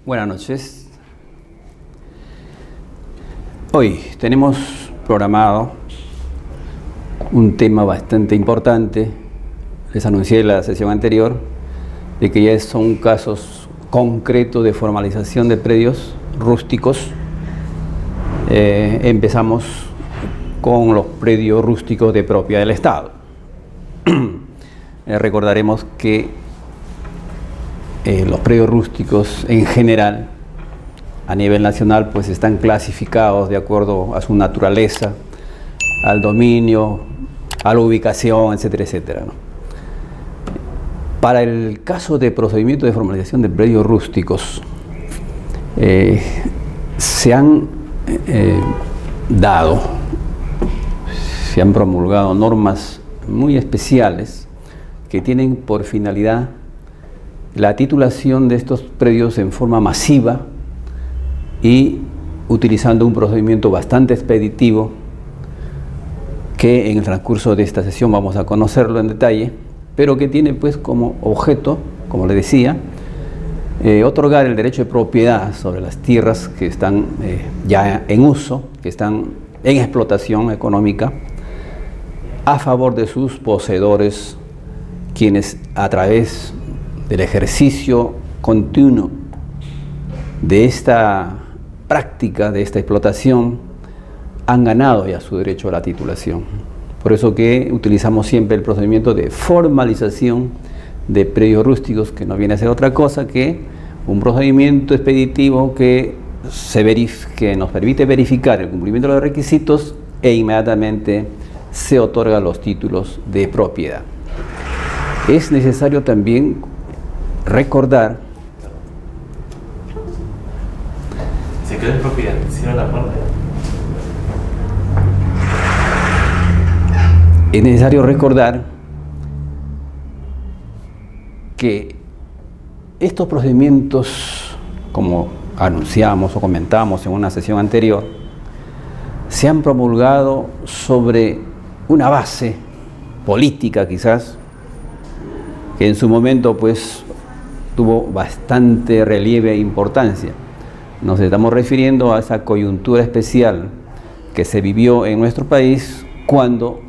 Buenas noches. Hoy tenemos programado un tema bastante importante. Les anuncié en la sesión anterior de que ya son casos concretos de formalización de predios rústicos. Empezamos con los predios rústicos de propiedad del Estado. Recordaremos que los predios rústicos en general a nivel nacional pues están clasificados de acuerdo a su naturaleza, al dominio, a la ubicación, etcétera, etcétera, ¿no? Para el caso de procedimiento de formalización de predios rústicos se han promulgado normas muy especiales que tienen por finalidad la titulación de estos predios en forma masiva y utilizando un procedimiento bastante expeditivo que en el transcurso de esta sesión vamos a conocerlo en detalle, pero que tiene pues como objeto, como le decía, otorgar el derecho de propiedad sobre las tierras que están ya en uso, que están en explotación económica, a favor de sus poseedores, quienes a través del ejercicio continuo de esta práctica, de esta explotación, han ganado ya su derecho a la titulación. Por eso que utilizamos siempre el procedimiento de formalización de predios rústicos, que no viene a ser otra cosa que un procedimiento expeditivo que nos permite verificar el cumplimiento de los requisitos e inmediatamente se otorgan los títulos de propiedad. Es necesario también recordar. Se quedó en propiedad, cierra la puerta. Es necesario recordar que estos procedimientos, como anunciamos o comentamos en una sesión anterior, se han promulgado sobre una base política quizás, que en su momento pues tuvo bastante relieve e importancia. Nos estamos refiriendo a esa coyuntura especial que se vivió en nuestro país cuando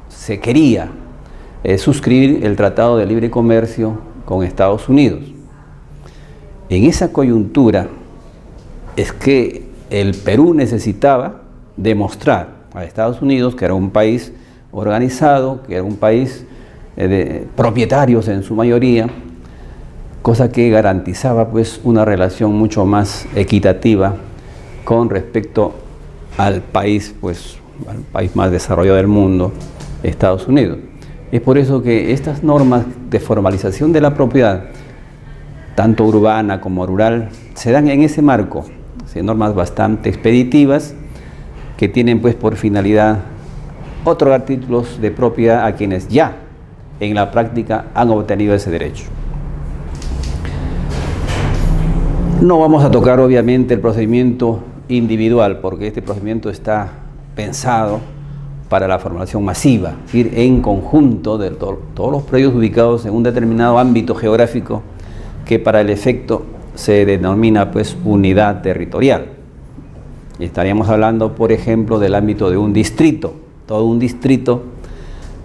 se quería suscribir el Tratado de Libre Comercio con Estados Unidos. En esa coyuntura es que el Perú necesitaba demostrar a Estados Unidos que era un país organizado, que era un país de propietarios en su mayoría, cosa que garantizaba pues una relación mucho más equitativa con respecto al país más desarrollado del mundo, Estados Unidos. Es por eso que estas normas de formalización de la propiedad, tanto urbana como rural, se dan en ese marco, normas bastante expeditivas que tienen pues por finalidad otorgar títulos de propiedad a quienes ya en la práctica han obtenido ese derecho. No vamos a tocar obviamente el procedimiento individual, porque este procedimiento está pensado para la formalización masiva, es decir, en conjunto de todos los predios ubicados en un determinado ámbito geográfico que para el efecto se denomina pues unidad territorial. Y estaríamos hablando, por ejemplo, del ámbito de un distrito, todo un distrito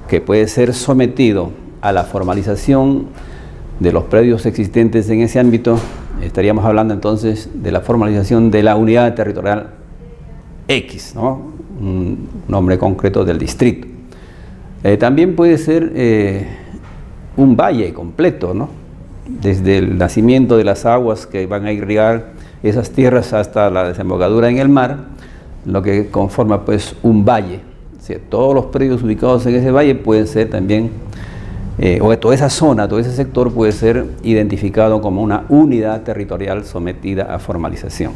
que puede ser sometido a la formalización de los predios existentes en ese ámbito. Estaríamos hablando entonces de la formalización de la unidad territorial X, ¿no? Un nombre concreto del distrito. También puede ser un valle completo, ¿no? Desde el nacimiento de las aguas que van a irrigar esas tierras hasta la desembocadura en el mar, lo que conforma pues un valle. O sea, todos los predios ubicados en ese valle pueden ser también, o toda esa zona, todo ese sector puede ser identificado como una unidad territorial sometida a formalización.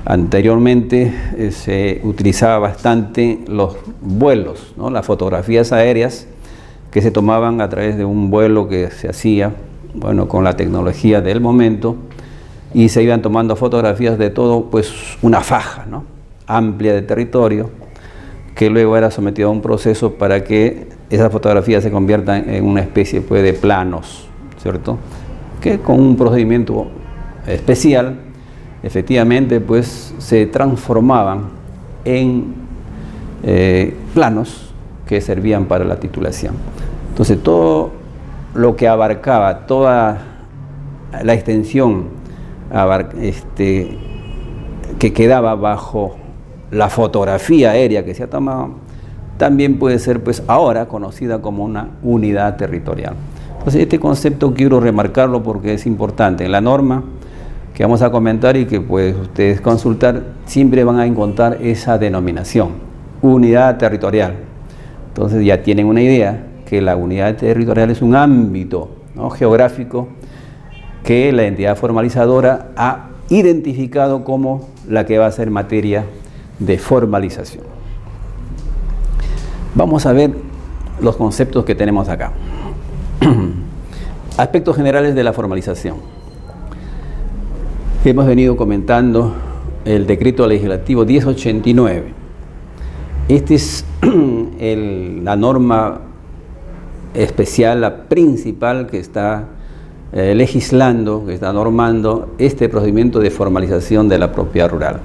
Anteriormente se utilizaba bastante los vuelos, ¿no? Las fotografías aéreas que se tomaban a través de un vuelo que se hacía, con la tecnología del momento, y se iban tomando fotografías de todo, pues una faja, ¿no? Amplia de territorio, que luego era sometido a un proceso para que esas fotografías se conviertan en una especie pues, de planos, ¿cierto? Que con un procedimiento especial, efectivamente pues se transformaban en planos que servían para la titulación. Entonces todo lo que abarcaba, toda la extensión que quedaba bajo la fotografía aérea que se ha tomado, también puede ser pues ahora conocida como una unidad territorial. Entonces este concepto quiero remarcarlo porque es importante. En la norma que vamos a comentar y que pues ustedes consultar, siempre van a encontrar esa denominación, unidad territorial. Entonces ya tienen una idea que la unidad territorial es un ámbito, ¿no?, geográfico que la entidad formalizadora ha identificado como la que va a ser materia de formalización. Vamos a ver los conceptos que tenemos acá. Aspectos generales de la formalización. Hemos venido comentando el decreto legislativo 1089. Esta es la norma especial, la principal que está legislando, que está normando este procedimiento de formalización de la propiedad rural.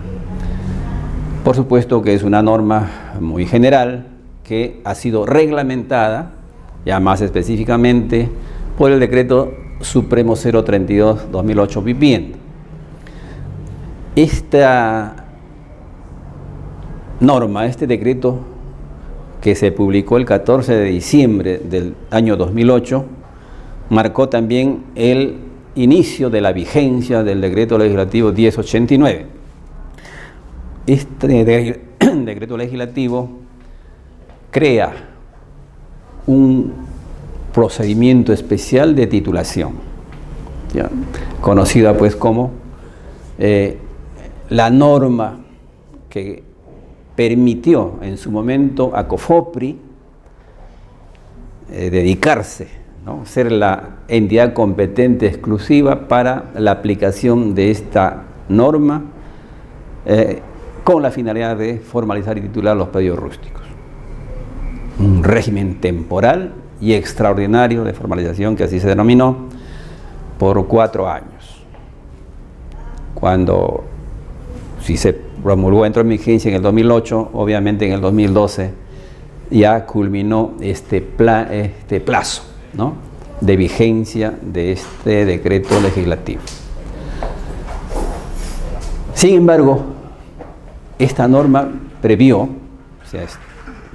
Por supuesto que es una norma muy general que ha sido reglamentada, ya más específicamente, por el Decreto Supremo 032/2008 vivienda. Esta norma, este decreto que se publicó el 14 de diciembre del año 2008, marcó también el inicio de la vigencia del Decreto Legislativo 1089. Este decreto legislativo crea un procedimiento especial de titulación, ¿ya?, conocida pues como la norma que permitió en su momento a COFOPRI dedicarse, ¿no?, ser la entidad competente exclusiva para la aplicación de esta norma con la finalidad de formalizar y titular los predios rústicos. Un régimen temporal y extraordinario de formalización, que así se denominó, por 4 años. Cuando, si se promulgó, entró en vigencia en el 2008, obviamente en el 2012 ya culminó este plazo, ¿no?, de vigencia de este decreto legislativo. Sin embargo, esta norma previó, o sea,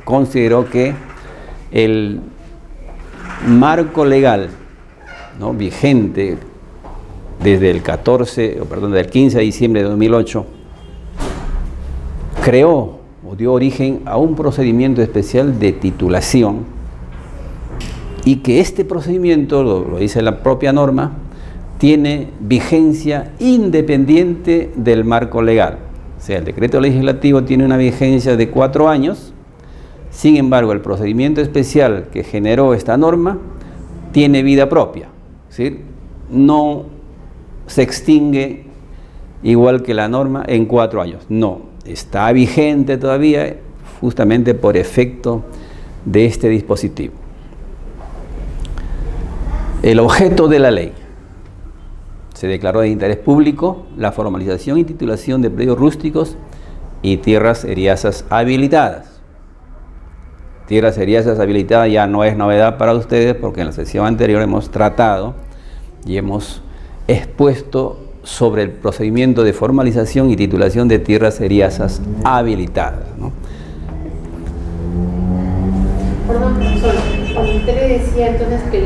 consideró que el marco legal, ¿no?, vigente desde el 15 de diciembre de 2008, creó o dio origen a un procedimiento especial de titulación, y que este procedimiento, lo dice la propia norma, tiene vigencia independiente del marco legal. O sea, el decreto legislativo tiene una vigencia de 4 años, sin embargo, el procedimiento especial que generó esta norma tiene vida propia, ¿sí? No se extingue igual que la norma en 4 años, no, está vigente todavía justamente por efecto de este dispositivo. El objeto de la ley: se declaró de interés público la formalización y titulación de predios rústicos y tierras eriazas habilitadas. Tierras eriazas habilitadas ya no es novedad para ustedes, porque en la sesión anterior hemos tratado y hemos expuesto sobre el procedimiento de formalización y titulación de tierras eriazas habilitadas, ¿no? Perdón, profesor, cuando usted le decía entonces que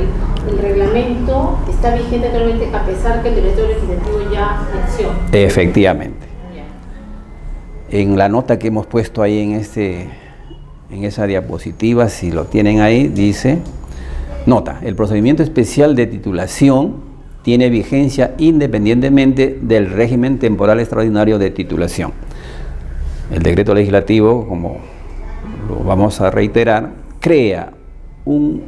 el reglamento está vigente actualmente a pesar que el decreto legislativo ya venció. Efectivamente. En la nota que hemos puesto ahí en esa diapositiva, si lo tienen ahí, dice: nota, el procedimiento especial de titulación tiene vigencia independientemente del régimen temporal extraordinario de titulación. El decreto legislativo, como lo vamos a reiterar, crea un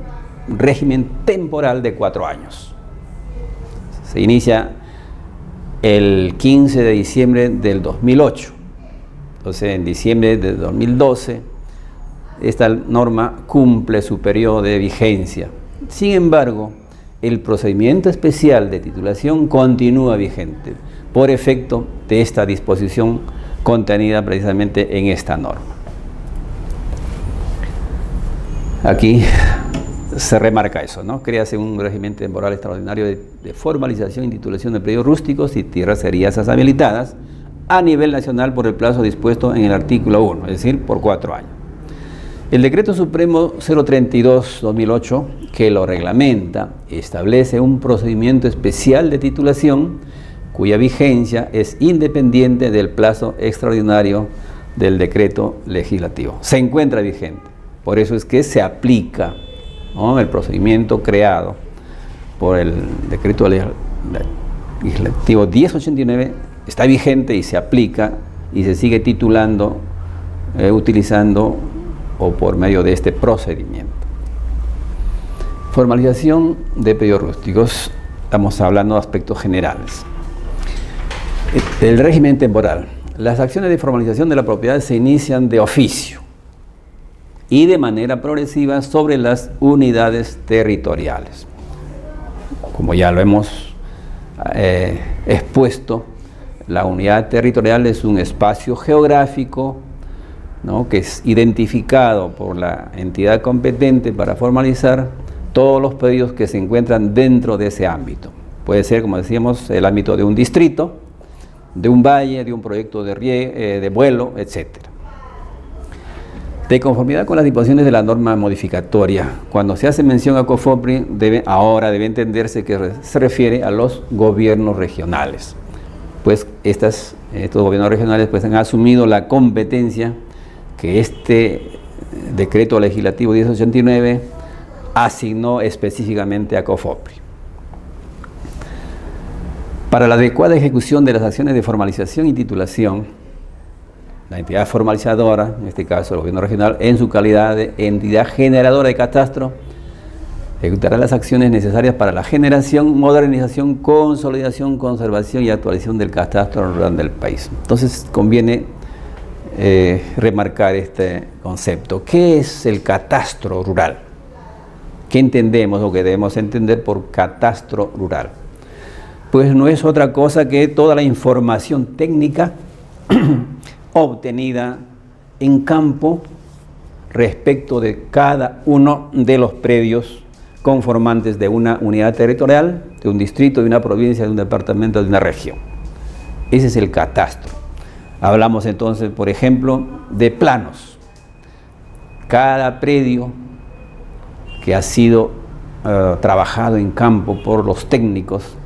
régimen temporal de 4 años. Se inicia el 15 de diciembre del 2008. Entonces, en diciembre de 2012, esta norma cumple su periodo de vigencia. Sin embargo, el procedimiento especial de titulación continúa vigente por efecto de esta disposición contenida precisamente en esta norma. Aquí se remarca eso, ¿no? Créase un régimen temporal extraordinario de formalización y titulación de predios rústicos y tierras eriazas habilitadas a nivel nacional por el plazo dispuesto en el artículo 1, es decir, por 4 años. El Decreto Supremo 032/2008, que lo reglamenta, establece un procedimiento especial de titulación cuya vigencia es independiente del plazo extraordinario del decreto legislativo. Se encuentra vigente. Por eso es que se aplica, ¿no?, el procedimiento creado por el decreto legislativo 1089, está vigente y se aplica y se sigue titulando, utilizando o por medio de este procedimiento. Formalización de predios rústicos. Estamos hablando de aspectos generales. El régimen temporal. Las acciones de formalización de la propiedad se inician de oficio y de manera progresiva sobre las unidades territoriales. Como ya lo hemos expuesto, la unidad territorial es un espacio geográfico, ¿no?, que es identificado por la entidad competente para formalizar todos los predios que se encuentran dentro de ese ámbito. Puede ser, como decíamos, el ámbito de un distrito, de un valle, de un proyecto de vuelo, etc. De conformidad con las disposiciones de la norma modificatoria, cuando se hace mención a COFOPRI, ahora debe entenderse que se refiere a los gobiernos regionales, pues estos gobiernos regionales pues han asumido la competencia que este decreto legislativo 1089 asignó específicamente a COFOPRI. Para la adecuada ejecución de las acciones de formalización y titulación, la entidad formalizadora, en este caso el gobierno regional, en su calidad de entidad generadora de catastro, ejecutará las acciones necesarias para la generación, modernización, consolidación, conservación y actualización del catastro rural del país. Entonces conviene remarcar este concepto. ¿Qué es el catastro rural? ¿Qué entendemos o qué debemos entender por catastro rural? Pues no es otra cosa que toda la información técnica obtenida en campo respecto de cada uno de los predios conformantes de una unidad territorial, de un distrito, de una provincia, de un departamento, de una región. Ese es el catastro. Hablamos entonces, por ejemplo, de planos. Cada predio que ha sido trabajado en campo por los técnicos,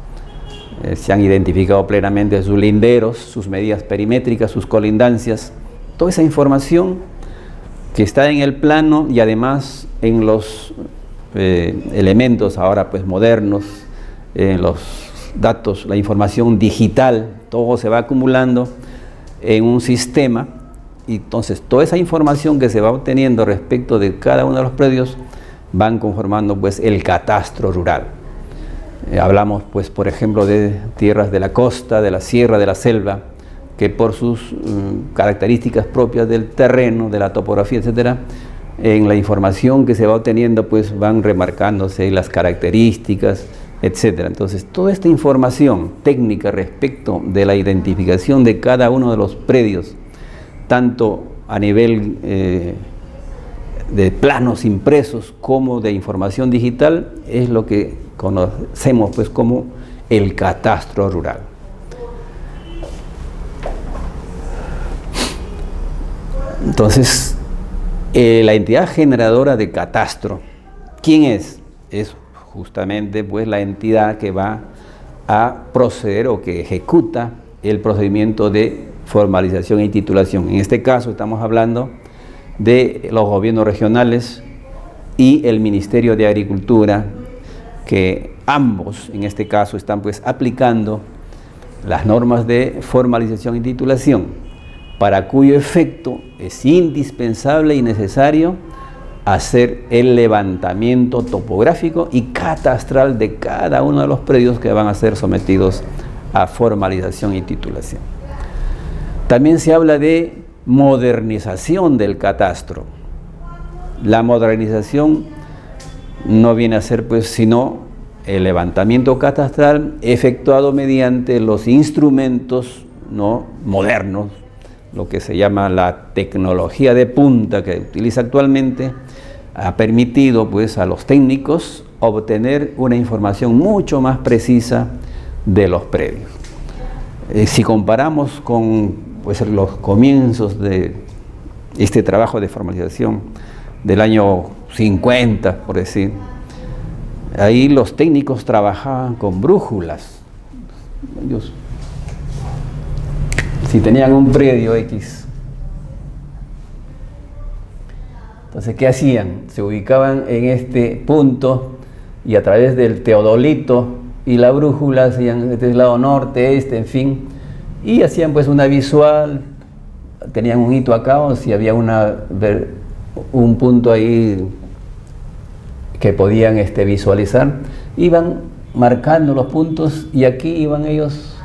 se han identificado plenamente sus linderos, sus medidas perimétricas, sus colindancias, toda esa información que está en el plano y además en los elementos ahora pues modernos, en los datos, la información digital, todo se va acumulando en un sistema, y entonces toda esa información que se va obteniendo respecto de cada uno de los predios van conformando pues el catastro rural. Hablamos pues por ejemplo de tierras de la costa, de la sierra, de la selva, que por sus características propias del terreno, de la topografía, etcétera, en la información que se va obteniendo pues van remarcándose las características, etcétera. Entonces toda esta información técnica respecto de la identificación de cada uno de los predios, tanto a nivel de planos impresos como de información digital, es lo que conocemos pues como el catastro rural. Entonces, la entidad generadora de catastro, ¿quién es? Es justamente pues la entidad que va a proceder o que ejecuta el procedimiento de formalización y titulación. En este caso estamos hablando de los gobiernos regionales y el Ministerio de Agricultura, que ambos en este caso están pues aplicando las normas de formalización y titulación, para cuyo efecto es indispensable y necesario hacer el levantamiento topográfico y catastral de cada uno de los predios que van a ser sometidos a formalización y titulación. También se habla de modernización del catastro. La modernización no viene a ser pues sino el levantamiento catastral efectuado mediante los instrumentos, ¿no?, modernos, lo que se llama la tecnología de punta que utiliza actualmente, ha permitido pues a los técnicos obtener una información mucho más precisa de los predios. Si comparamos con pues, los comienzos de este trabajo de formalización del año 50, por decir, ahí los técnicos trabajaban con brújulas. Ellos, si tenían un predio X, entonces ¿qué hacían? Se ubicaban en este punto y a través del teodolito y la brújula hacían este lado norte, en fin, y hacían pues una visual, tenían un hito acá, o si había un punto ahí que podían visualizar, iban marcando los puntos y aquí iban ellos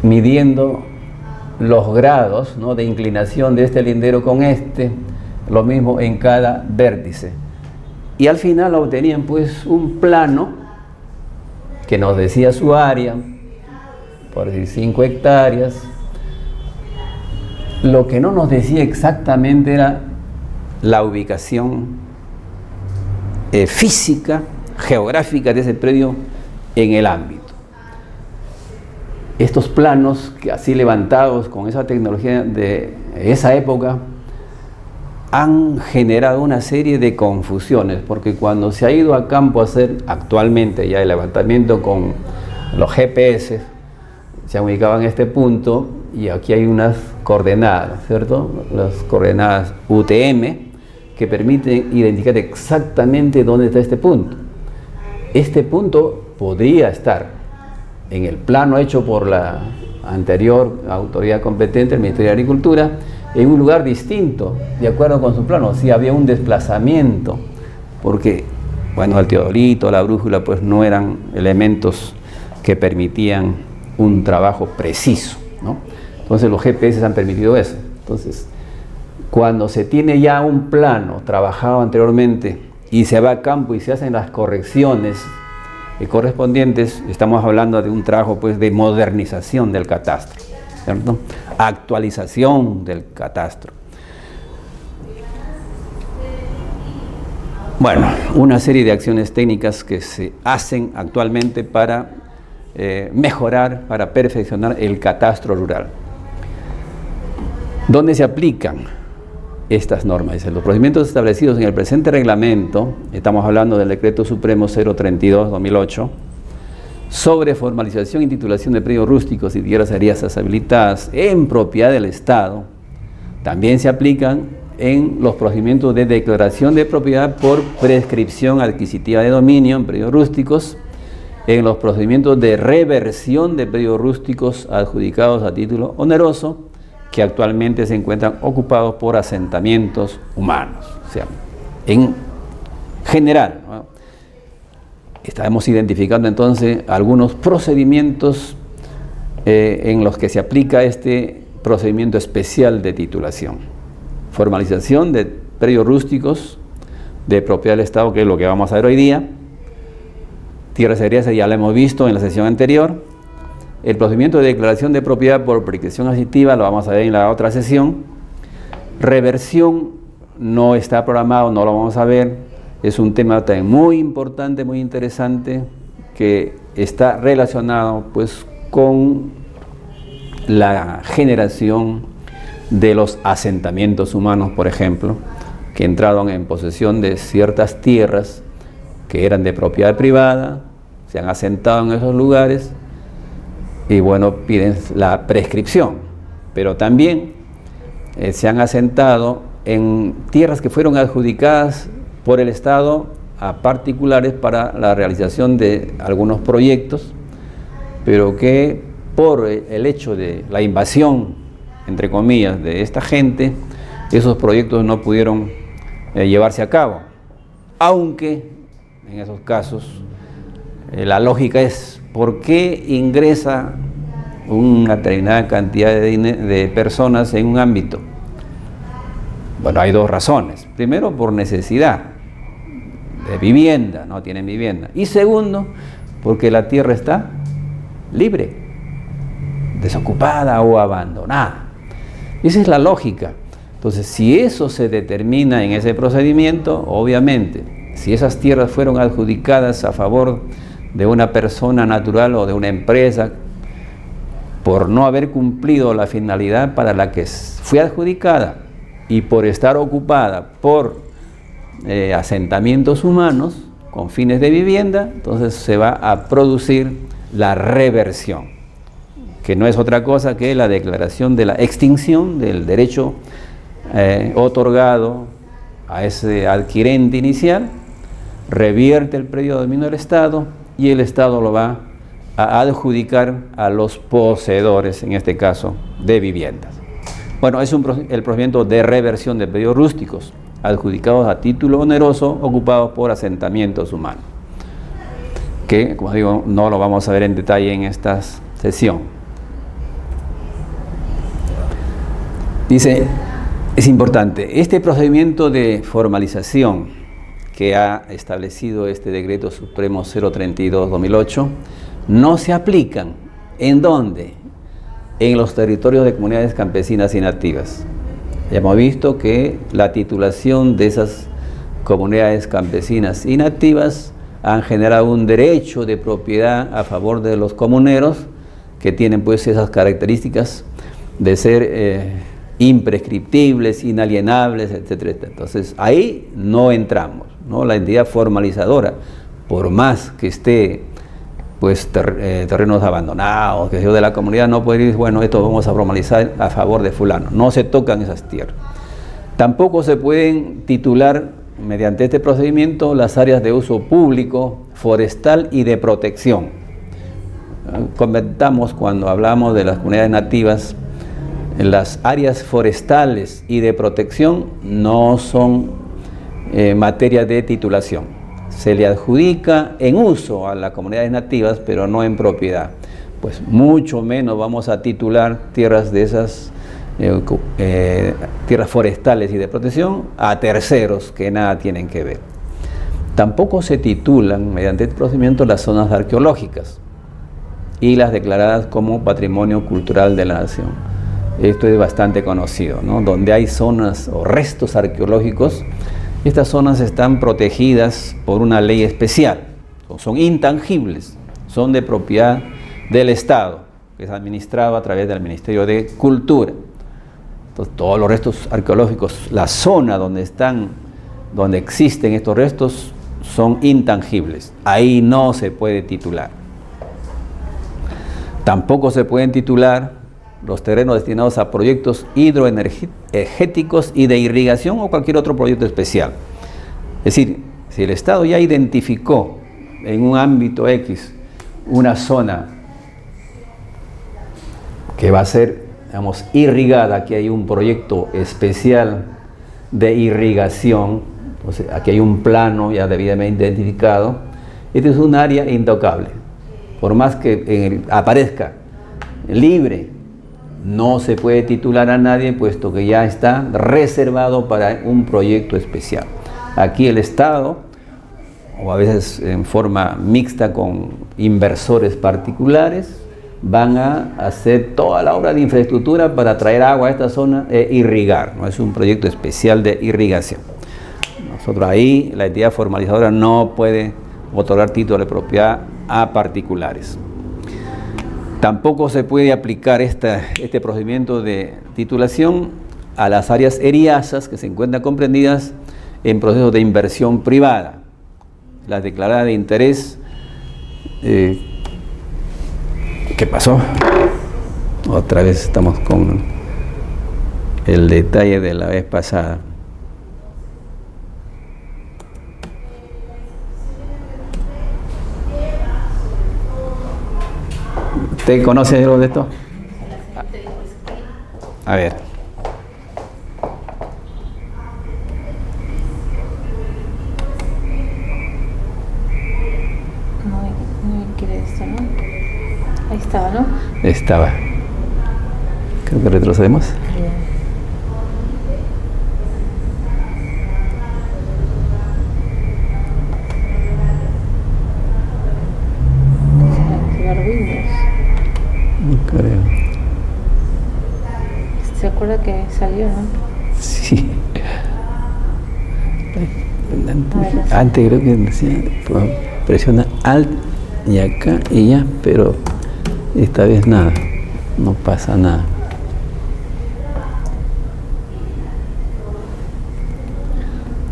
midiendo los grados, ¿no?, de inclinación de este lindero con lo mismo en cada vértice. Y al final obtenían pues un plano que nos decía su área, por decir 5 hectáreas. Lo que no nos decía exactamente era la ubicación física, geográfica de ese predio en el ámbito. Estos planos, que así levantados con esa tecnología de esa época, han generado una serie de confusiones, porque cuando se ha ido a campo a hacer actualmente ya el levantamiento con los GPS, se han ubicado en este punto y aquí hay unas coordenadas, ¿cierto? Las coordenadas UTM que permiten identificar exactamente dónde está este punto. Este punto podría estar en el plano hecho por la anterior autoridad competente, el Ministerio de Agricultura, en un lugar distinto, de acuerdo con su plano. Si había un desplazamiento, porque, bueno, el teodolito, la brújula, pues no eran elementos que permitían un trabajo preciso, ¿no? Entonces los GPS han permitido eso. Entonces, cuando se tiene ya un plano trabajado anteriormente y se va a campo y se hacen las correcciones correspondientes, estamos hablando de un trabajo pues de modernización del catastro, ¿cierto? Actualización del catastro. Bueno, una serie de acciones técnicas que se hacen actualmente para mejorar, para perfeccionar el catastro rural. ¿Dónde se aplican estas normas? Dicen, los procedimientos establecidos en el presente reglamento, estamos hablando del Decreto Supremo 032/2008, sobre formalización y titulación de predios rústicos y tierras agrícolas habilitadas en propiedad del Estado, también se aplican en los procedimientos de declaración de propiedad por prescripción adquisitiva de dominio en predios rústicos, en los procedimientos de reversión de predios rústicos adjudicados a título oneroso, que actualmente se encuentran ocupados por asentamientos humanos. O sea, en general, ¿no?, estamos identificando entonces algunos procedimientos en los que se aplica este procedimiento especial de titulación. Formalización de predios rústicos de propiedad del Estado, que es lo que vamos a ver hoy día. Tierras agrícolas ya lo hemos visto en la sesión anterior. El procedimiento de declaración de propiedad por prescripción adquisitiva lo vamos a ver en la otra sesión. Reversión no está programado, no lo vamos a ver. Es un tema también muy importante, muy interesante, que está relacionado pues con la generación de los asentamientos humanos, por ejemplo, que entraron en posesión de ciertas tierras que eran de propiedad privada, se han asentado en esos lugares y bueno, piden la prescripción, pero también se han asentado en tierras que fueron adjudicadas por el Estado a particulares para la realización de algunos proyectos, pero que por el hecho de la invasión, entre comillas, de esta gente, esos proyectos no pudieron llevarse a cabo, aunque en esos casos la lógica es: ¿por qué ingresa una determinada cantidad de personas en un ámbito? Bueno, hay dos razones. Primero, por necesidad de vivienda, no tienen vivienda. Y segundo, porque la tierra está libre, desocupada o abandonada. Esa es la lógica. Entonces, si eso se determina en ese procedimiento, obviamente, si esas tierras fueron adjudicadas a favor de una persona natural o de una empresa, por no haber cumplido la finalidad para la que fue adjudicada y por estar ocupada por asentamientos humanos con fines de vivienda, entonces se va a producir la reversión, que no es otra cosa que la declaración de la extinción del derecho otorgado a ese adquirente inicial, revierte el predio de dominio del Estado y el Estado lo va a adjudicar a los poseedores, en este caso, de viviendas. Bueno, es el procedimiento de reversión de predios rústicos, adjudicados a título oneroso, ocupados por asentamientos humanos, que, como digo, no lo vamos a ver en detalle en esta sesión. Dice, es importante, este procedimiento de formalización que ha establecido este Decreto Supremo 032/2008, no se aplican, ¿en dónde? En los territorios de comunidades campesinas y nativas. Ya hemos visto que la titulación de esas comunidades campesinas y nativas han generado un derecho de propiedad a favor de los comuneros, que tienen pues esas características de ser imprescriptibles, inalienables, etcétera, etcétera. Entonces ahí no entramos, ¿no? La entidad formalizadora, por más que esté pues terrenos abandonados, que sea de la comunidad, no puede decir, bueno, esto vamos a formalizar a favor de fulano. No se tocan esas tierras. Tampoco se pueden titular mediante este procedimiento las áreas de uso público, forestal y de protección. Comentamos cuando hablamos de las comunidades nativas, las áreas forestales y de protección no son materia de titulación. Se le adjudica en uso a las comunidades nativas, pero no en propiedad. Pues mucho menos vamos a titular tierras de esas tierras forestales y de protección a terceros que nada tienen que ver. Tampoco se titulan mediante este procedimiento las zonas arqueológicas y las declaradas como patrimonio cultural de la nación. Esto es bastante conocido, ¿no? Donde hay zonas o restos arqueológicos, estas zonas están protegidas por una ley especial, son intangibles, son de propiedad del Estado, que es administrado a través del Ministerio de Cultura. Entonces, todos los restos arqueológicos, la zona donde existen estos restos, son intangibles. Ahí no se puede titular. Tampoco se pueden titular los terrenos destinados a proyectos hidroenergéticos y de irrigación o cualquier otro proyecto especial. Es decir, si el Estado ya identificó en un ámbito X una zona que va a ser, digamos, irrigada, aquí hay un proyecto especial de irrigación, entonces aquí hay un plano ya debidamente identificado, este es un área intocable, por más que aparezca libre, no se puede titular a nadie, puesto que ya está reservado para un proyecto especial. Aquí el Estado, o a veces en forma mixta con inversores particulares, van a hacer toda la obra de infraestructura para traer agua a esta zona e irrigar, ¿no? Es un proyecto especial de irrigación. Nosotros ahí, la entidad formalizadora no puede otorgar título de propiedad a particulares. Tampoco se puede aplicar este procedimiento de titulación a las áreas eriazas que se encuentran comprendidas en procesos de inversión privada. Las declaradas de interés, ¿qué pasó? Otra vez estamos con el detalle de la vez pasada. ¿Usted conoce algo de esto? A ver. No quiere esto, ¿no? Ahí estaba, ¿no? Estaba. Creo que retrocedemos. años. No creo. ¿Se acuerda que salió, no? Sí. Antes creo que decía, pues, presiona Alt y acá y ya, pero esta vez nada, no pasa nada.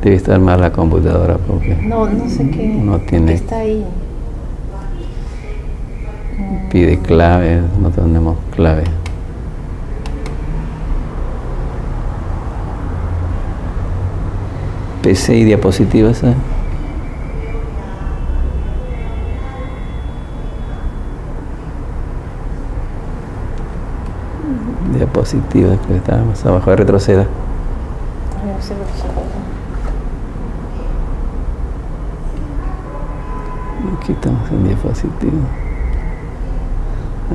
Debe estar mal la computadora porque No sé qué. no tiene. Está ahí. Pide clave, no tenemos clave. PC y diapositivas, ¿eh? Diapositivas, que está más abajo, retroceda. No sé lo que se acuerda. Aquí estamos en diapositivos.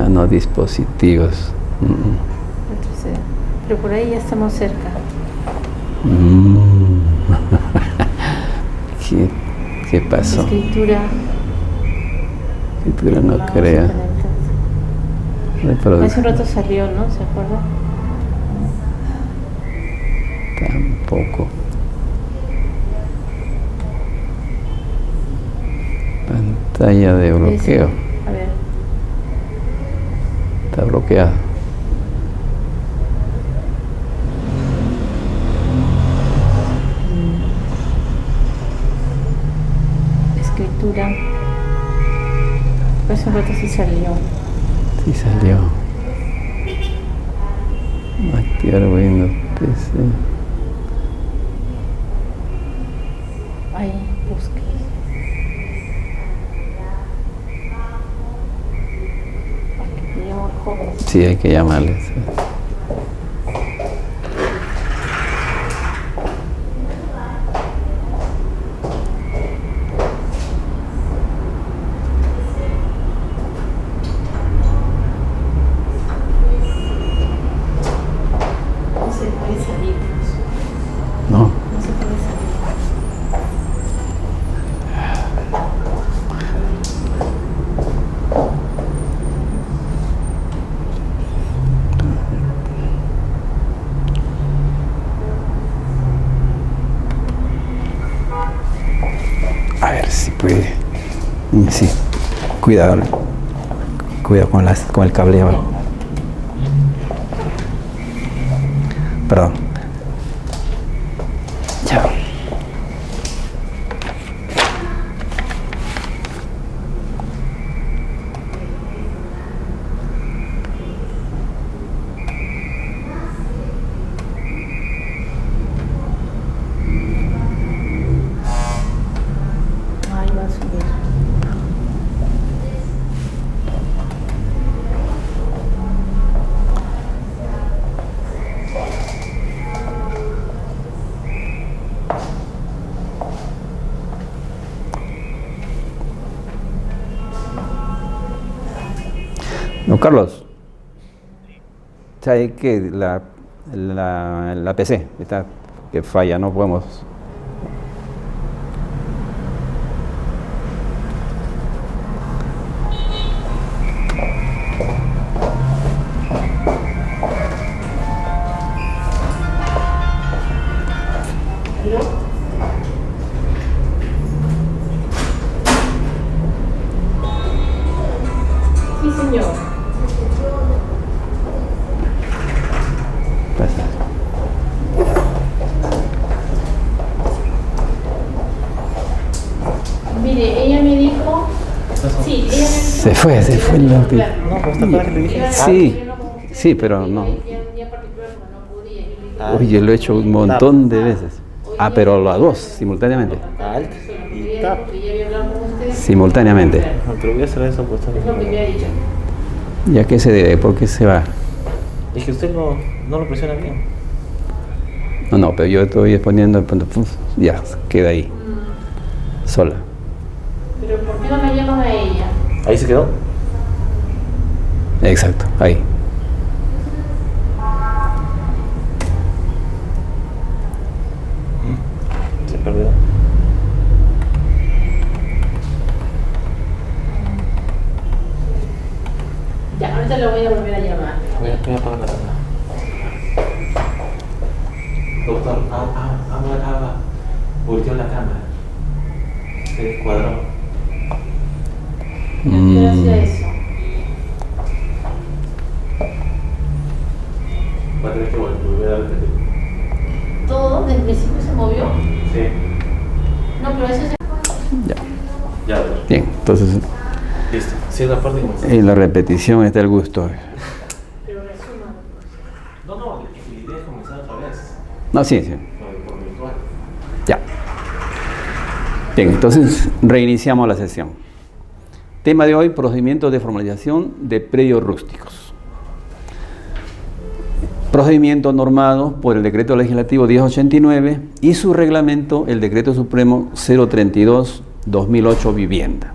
Ah, no, dispositivos. Retroceder. Pero por ahí ya estamos cerca. ¿Qué pasó? Escritura. Escritura no Vamos a crea. poner hace un rato salió, ¿no? ¿Se acuerda? Tampoco. Pantalla de bloqueo. A ver. Está bloqueada. Escritura. Hace un rato sí salió. Sí salió. Activar Windows PC. Ahí, busque. Me llamo al joven. Sí, hay que llamarle. Sí. No se puede salir. No. No se puede salir. A ver si puede. Sí. Cuidado. Cuidado con el cableo. Perdón. Chao. Ahí va a subir. Don Carlos. ¿Sabe que la PC está que falla? No podemos. ¿Aló? Sí, señor. Pasa. Mire, ella me dijo. Sí, ella me dijo. Se fue la última. Claro. No, pues está claro que le dije. Sí, sí, pero no. Ya particular no podía. Yo le dije, Oye, lo he hecho un montón de veces. Ah, pero las dos, simultáneamente. Alt y tap. porque ya había hablado con usted. Simultáneamente. No, pero voy a hacer eso pues Es lo que me ha dicho. ¿Y a qué se debe? ¿Por qué se va? Es que usted no lo presiona bien. No, pero yo estoy exponiendo el punto. Ya, queda ahí. Sola. Pero ¿por qué no me llaman a ella? Ahí se quedó. Exacto, ahí. Se perdió. Ahorita lo voy a volver a llamar. Voy a apagar la cámara. Doctor, volteó la cámara. Se descuadró. ¿Qué hacía eso? Va a tener que volver a repetir. ¿Todo desde el principio se movió? Sí. No, pero eso se... Ya. Ya, doctor. Bien, entonces Listo. Sí, la parte que en la repetición está el gusto. Pero resuma. No, la idea es comenzar otra vez. No, sí, sí. Por virtual. Ya. Bien, entonces reiniciamos la sesión. Tema de hoy, procedimientos de formalización de predios rústicos. Procedimiento normado por el Decreto Legislativo 1089 y su reglamento, el Decreto Supremo 032/2008 Vivienda.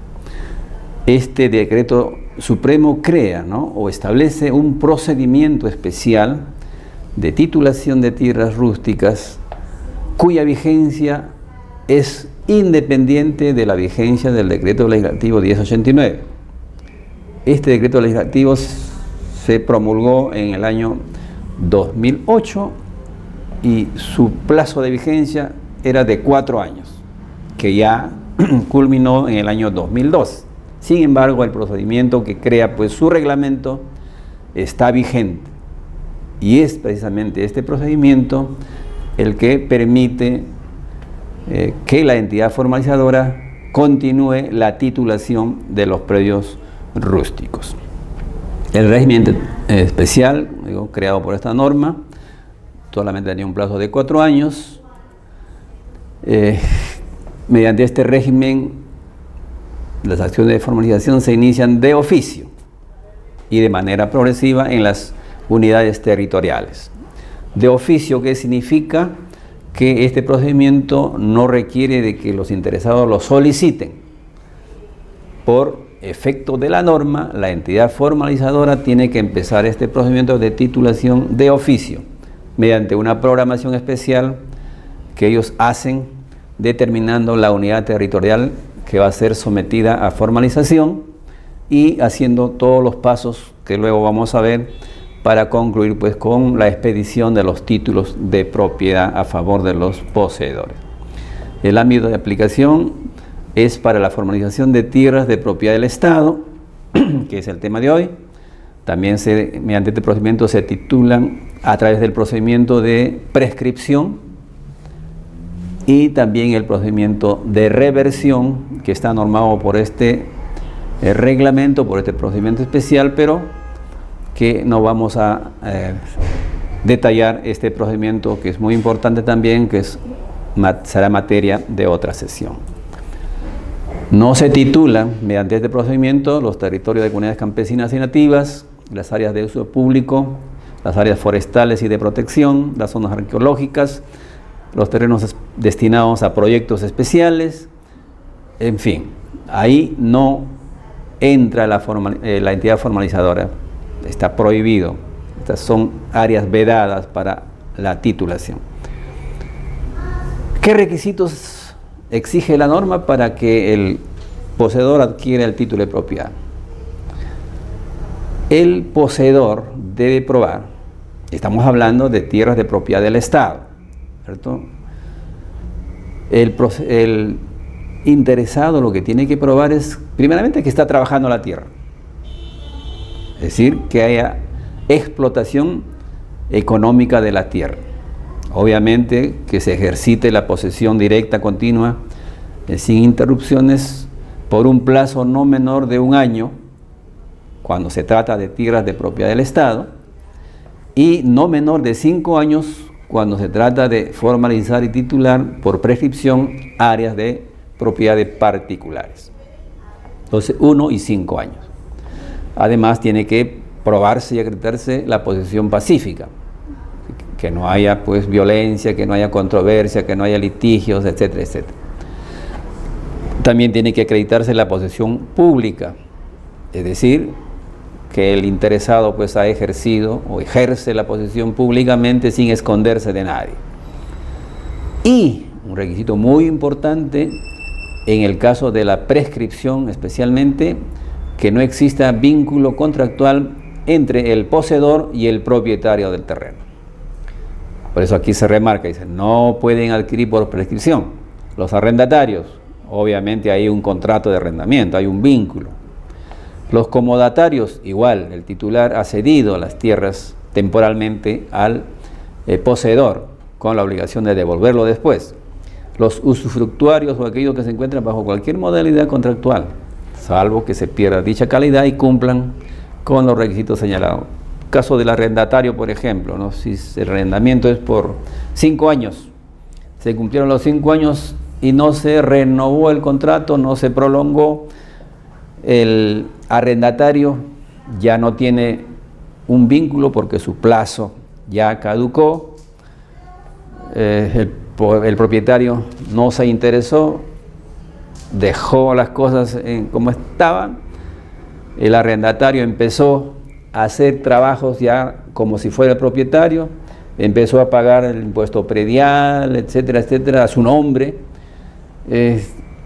Este Decreto Supremo crea, ¿no?, o establece un procedimiento especial de titulación de tierras rústicas cuya vigencia es independiente de la vigencia del Decreto Legislativo 1089. Este Decreto Legislativo se promulgó en el año 2008 y su plazo de vigencia era de 4 años, que ya culminó en el año 2002. Sin embargo, el procedimiento que crea pues su reglamento está vigente y es precisamente este procedimiento el que permite que la entidad formalizadora continúe la titulación de los predios rústicos. El régimen especial, creado por esta norma, solamente tenía un plazo de 4 años. Mediante este régimen, las acciones de formalización se inician de oficio y de manera progresiva en las unidades territoriales. De oficio, ¿qué significa? Que este procedimiento no requiere de que los interesados lo soliciten. Por efecto de la norma, la entidad formalizadora tiene que empezar este procedimiento de titulación de oficio mediante una programación especial que ellos hacen determinando la unidad territorial que va a ser sometida a formalización y haciendo todos los pasos que luego vamos a ver para concluir pues con la expedición de los títulos de propiedad a favor de los poseedores. El ámbito de aplicación es para la formalización de tierras de propiedad del Estado, que es el tema de hoy. También mediante este procedimiento se titulan a través del procedimiento de prescripción y también el procedimiento de reversión, que está normado por este reglamento, por este procedimiento especial, pero que no vamos a detallar este procedimiento, que es muy importante también, que será materia de otra sesión. No se titulan mediante este procedimiento los territorios de comunidades campesinas y nativas, las áreas de uso público, las áreas forestales y de protección, las zonas arqueológicas, los terrenos destinados a proyectos especiales, en fin, ahí no entra la entidad formalizadora, está prohibido. Estas son áreas vedadas para la titulación. ¿Qué requisitos exige la norma para que el poseedor adquiera el título de propiedad? El poseedor debe probar, estamos hablando de tierras de propiedad del Estado, ¿cierto? El interesado lo que tiene que probar es, primeramente, que está trabajando la tierra. Es decir, que haya explotación económica de la tierra. Obviamente que se ejercite la posesión directa, continua, sin interrupciones, por un plazo no menor de 1 año, cuando se trata de tierras de propiedad del Estado, y no menor de 5 años, cuando se trata de formalizar y titular por prescripción áreas de propiedad de particulares. Entonces, 1 y 5 años. Además, tiene que probarse y acreditarse la posesión pacífica, que no haya pues violencia, que no haya controversia, que no haya litigios, etcétera, etcétera. También tiene que acreditarse la posesión pública, es decir, que el interesado pues ha ejercido o ejerce la posesión públicamente sin esconderse de nadie. Y un requisito muy importante en el caso de la prescripción, especialmente, que no exista vínculo contractual entre el poseedor y el propietario del terreno. Por eso aquí se remarca, dice, no pueden adquirir por prescripción. Los arrendatarios, obviamente hay un contrato de arrendamiento, hay un vínculo. Los comodatarios, igual, el titular ha cedido las tierras temporalmente al poseedor, con la obligación de devolverlo después. Los usufructuarios o aquellos que se encuentran bajo cualquier modalidad contractual, salvo que se pierda dicha calidad y cumplan con los requisitos señalados. Caso del arrendatario, por ejemplo, ¿no? Si el arrendamiento es por 5 años, se cumplieron los 5 años y no se renovó el contrato, no se prolongó, el arrendatario ya no tiene un vínculo porque su plazo ya caducó, el propietario no se interesó, dejó las cosas como estaban, el arrendatario empezó a hacer trabajos ya como si fuera el propietario, empezó a pagar el impuesto predial, etcétera, etcétera, a su nombre,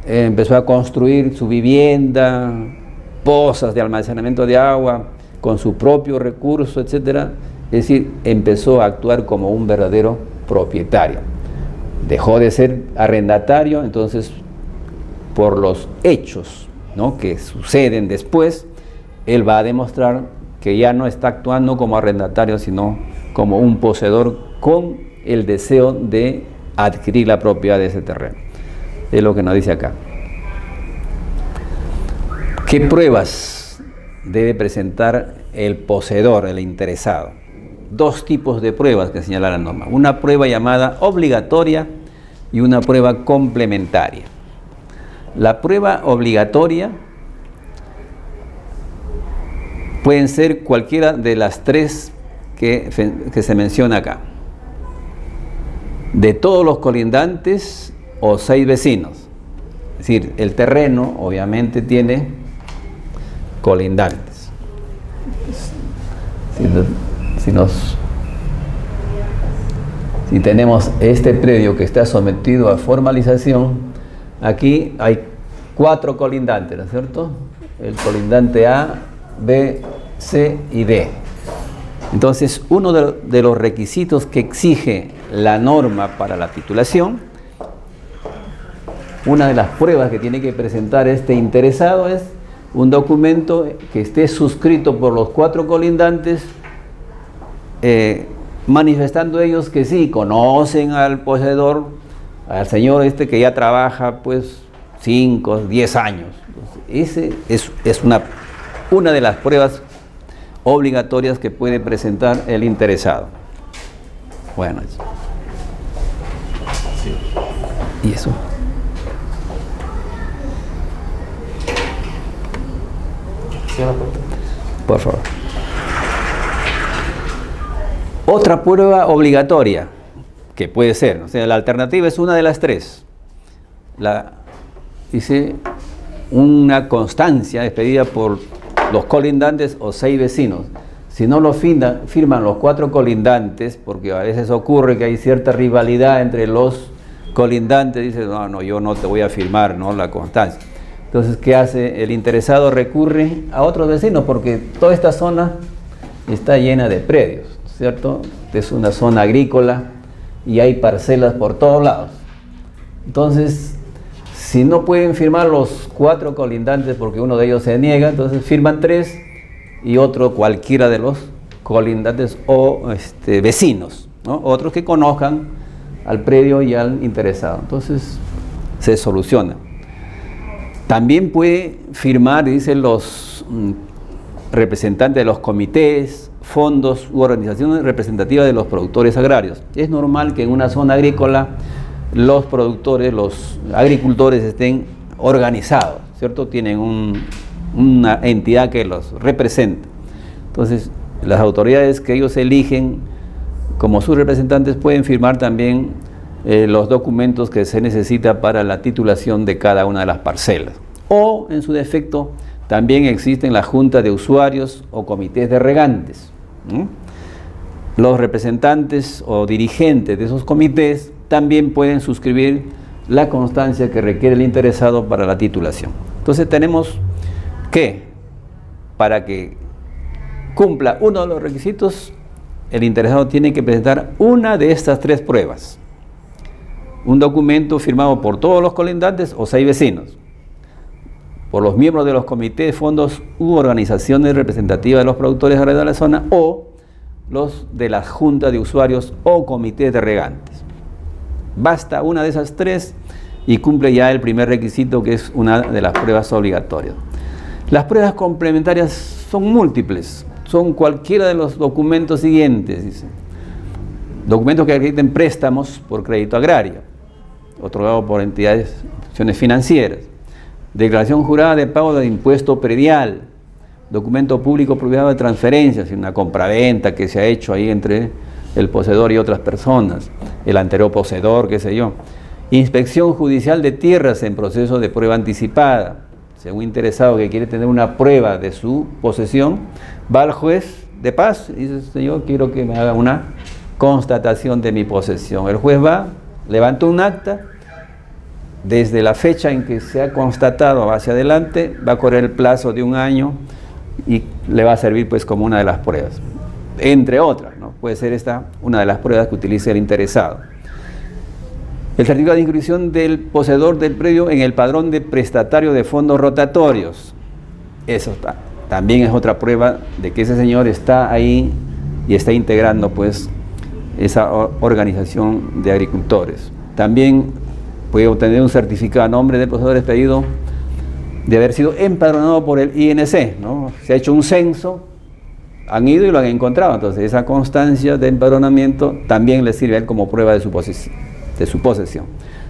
empezó a construir su vivienda, pozas de almacenamiento de agua, con su propio recurso, etcétera. Es decir, empezó a actuar como un verdadero propietario. Dejó de ser arrendatario, entonces, por los hechos, ¿no?, que suceden después, él va a demostrar que ya no está actuando como arrendatario, sino como un poseedor con el deseo de adquirir la propiedad de ese terreno. Es lo que nos dice acá. ¿Qué pruebas debe presentar el poseedor, el interesado? 2 tipos de pruebas que señala la norma. Una prueba llamada obligatoria y una prueba complementaria. La prueba obligatoria pueden ser cualquiera de las 3 que se menciona acá. De todos los colindantes o 6 vecinos. Es decir, el terreno obviamente tiene colindantes. Si tenemos este predio que está sometido a formalización, aquí hay 4 colindantes, ¿no es cierto? El colindante A, B, C y D. Entonces, uno de los requisitos que exige la norma para la titulación, una de las pruebas que tiene que presentar este interesado es un documento que esté suscrito por los 4 colindantes, manifestando ellos que sí, conocen al poseedor, al señor que ya trabaja pues 5, 10 años. Entonces, ese es una de las pruebas obligatorias que puede presentar el interesado. Bueno, sí. ¿Y eso? Por favor. Otra prueba obligatoria que puede ser, o sea, la alternativa es una de las 3. Dice una constancia expedida por los colindantes o 6 vecinos. Si no lo firman los 4 colindantes, porque a veces ocurre que hay cierta rivalidad entre los colindantes, dice, no, yo no te voy a firmar, ¿no?, la constancia. Entonces, ¿qué hace? El interesado recurre a otros vecinos, porque toda esta zona está llena de predios, ¿cierto? Es una zona agrícola y hay parcelas por todos lados. Entonces, si no pueden firmar los 4 colindantes porque uno de ellos se niega, entonces firman 3 y otro cualquiera de los colindantes o vecinos, ¿no?, otros que conozcan al predio y al interesado. Entonces, se soluciona. También puede firmar, dicen los representantes de los comités, fondos u organizaciones representativas de los productores agrarios. Es normal que en una zona agrícola los productores, los agricultores estén organizados, ¿cierto? Tienen una entidad que los representa. Entonces, las autoridades que ellos eligen como sus representantes pueden firmar también los documentos que se necesita para la titulación de cada una de las parcelas. O, en su defecto, también existen las juntas de usuarios o comités de regantes. Los representantes o dirigentes de esos comités también pueden suscribir la constancia que requiere el interesado para la titulación. Entonces tenemos que, para que cumpla uno de los requisitos, el interesado tiene que presentar una de estas 3 pruebas. Un documento firmado por todos los colindantes o 6 vecinos, por los miembros de los comités, fondos u organizaciones representativas de los productores alrededor de la zona, o los de las juntas de usuarios o comités de regantes. Basta una de esas 3 y cumple ya el primer requisito, que es una de las pruebas obligatorias. Las pruebas complementarias son múltiples, son cualquiera de los documentos siguientes, dice. Documentos que acrediten préstamos por crédito agrario, otorgado por entidades, instituciones financieras, declaración jurada de pago de impuesto predial, documento público privado de transferencias, una compraventa que se ha hecho ahí entre el poseedor y otras personas, el anterior poseedor, qué sé yo, inspección judicial de tierras en proceso de prueba anticipada. Si un interesado que quiere tener una prueba de su posesión, va al juez de paz y dice: señor, quiero que me haga una constatación de mi posesión. El juez va, levanta un acta, desde la fecha en que se ha constatado hacia adelante, va a correr el plazo de 1 año y le va a servir pues como una de las pruebas, entre otras, ¿no? Puede ser esta una de las pruebas que utilice el interesado. El certificado de inscripción del poseedor del predio en el padrón de prestatario de fondos rotatorios. Eso también es otra prueba de que ese señor está ahí y está integrando pues esa organización de agricultores. También puede obtener un certificado a nombre del poseedor expedido de haber sido empadronado por el INC, ¿no? Se ha hecho un censo, han ido y lo han encontrado, entonces esa constancia de empadronamiento también le sirve a él como prueba de su posesión.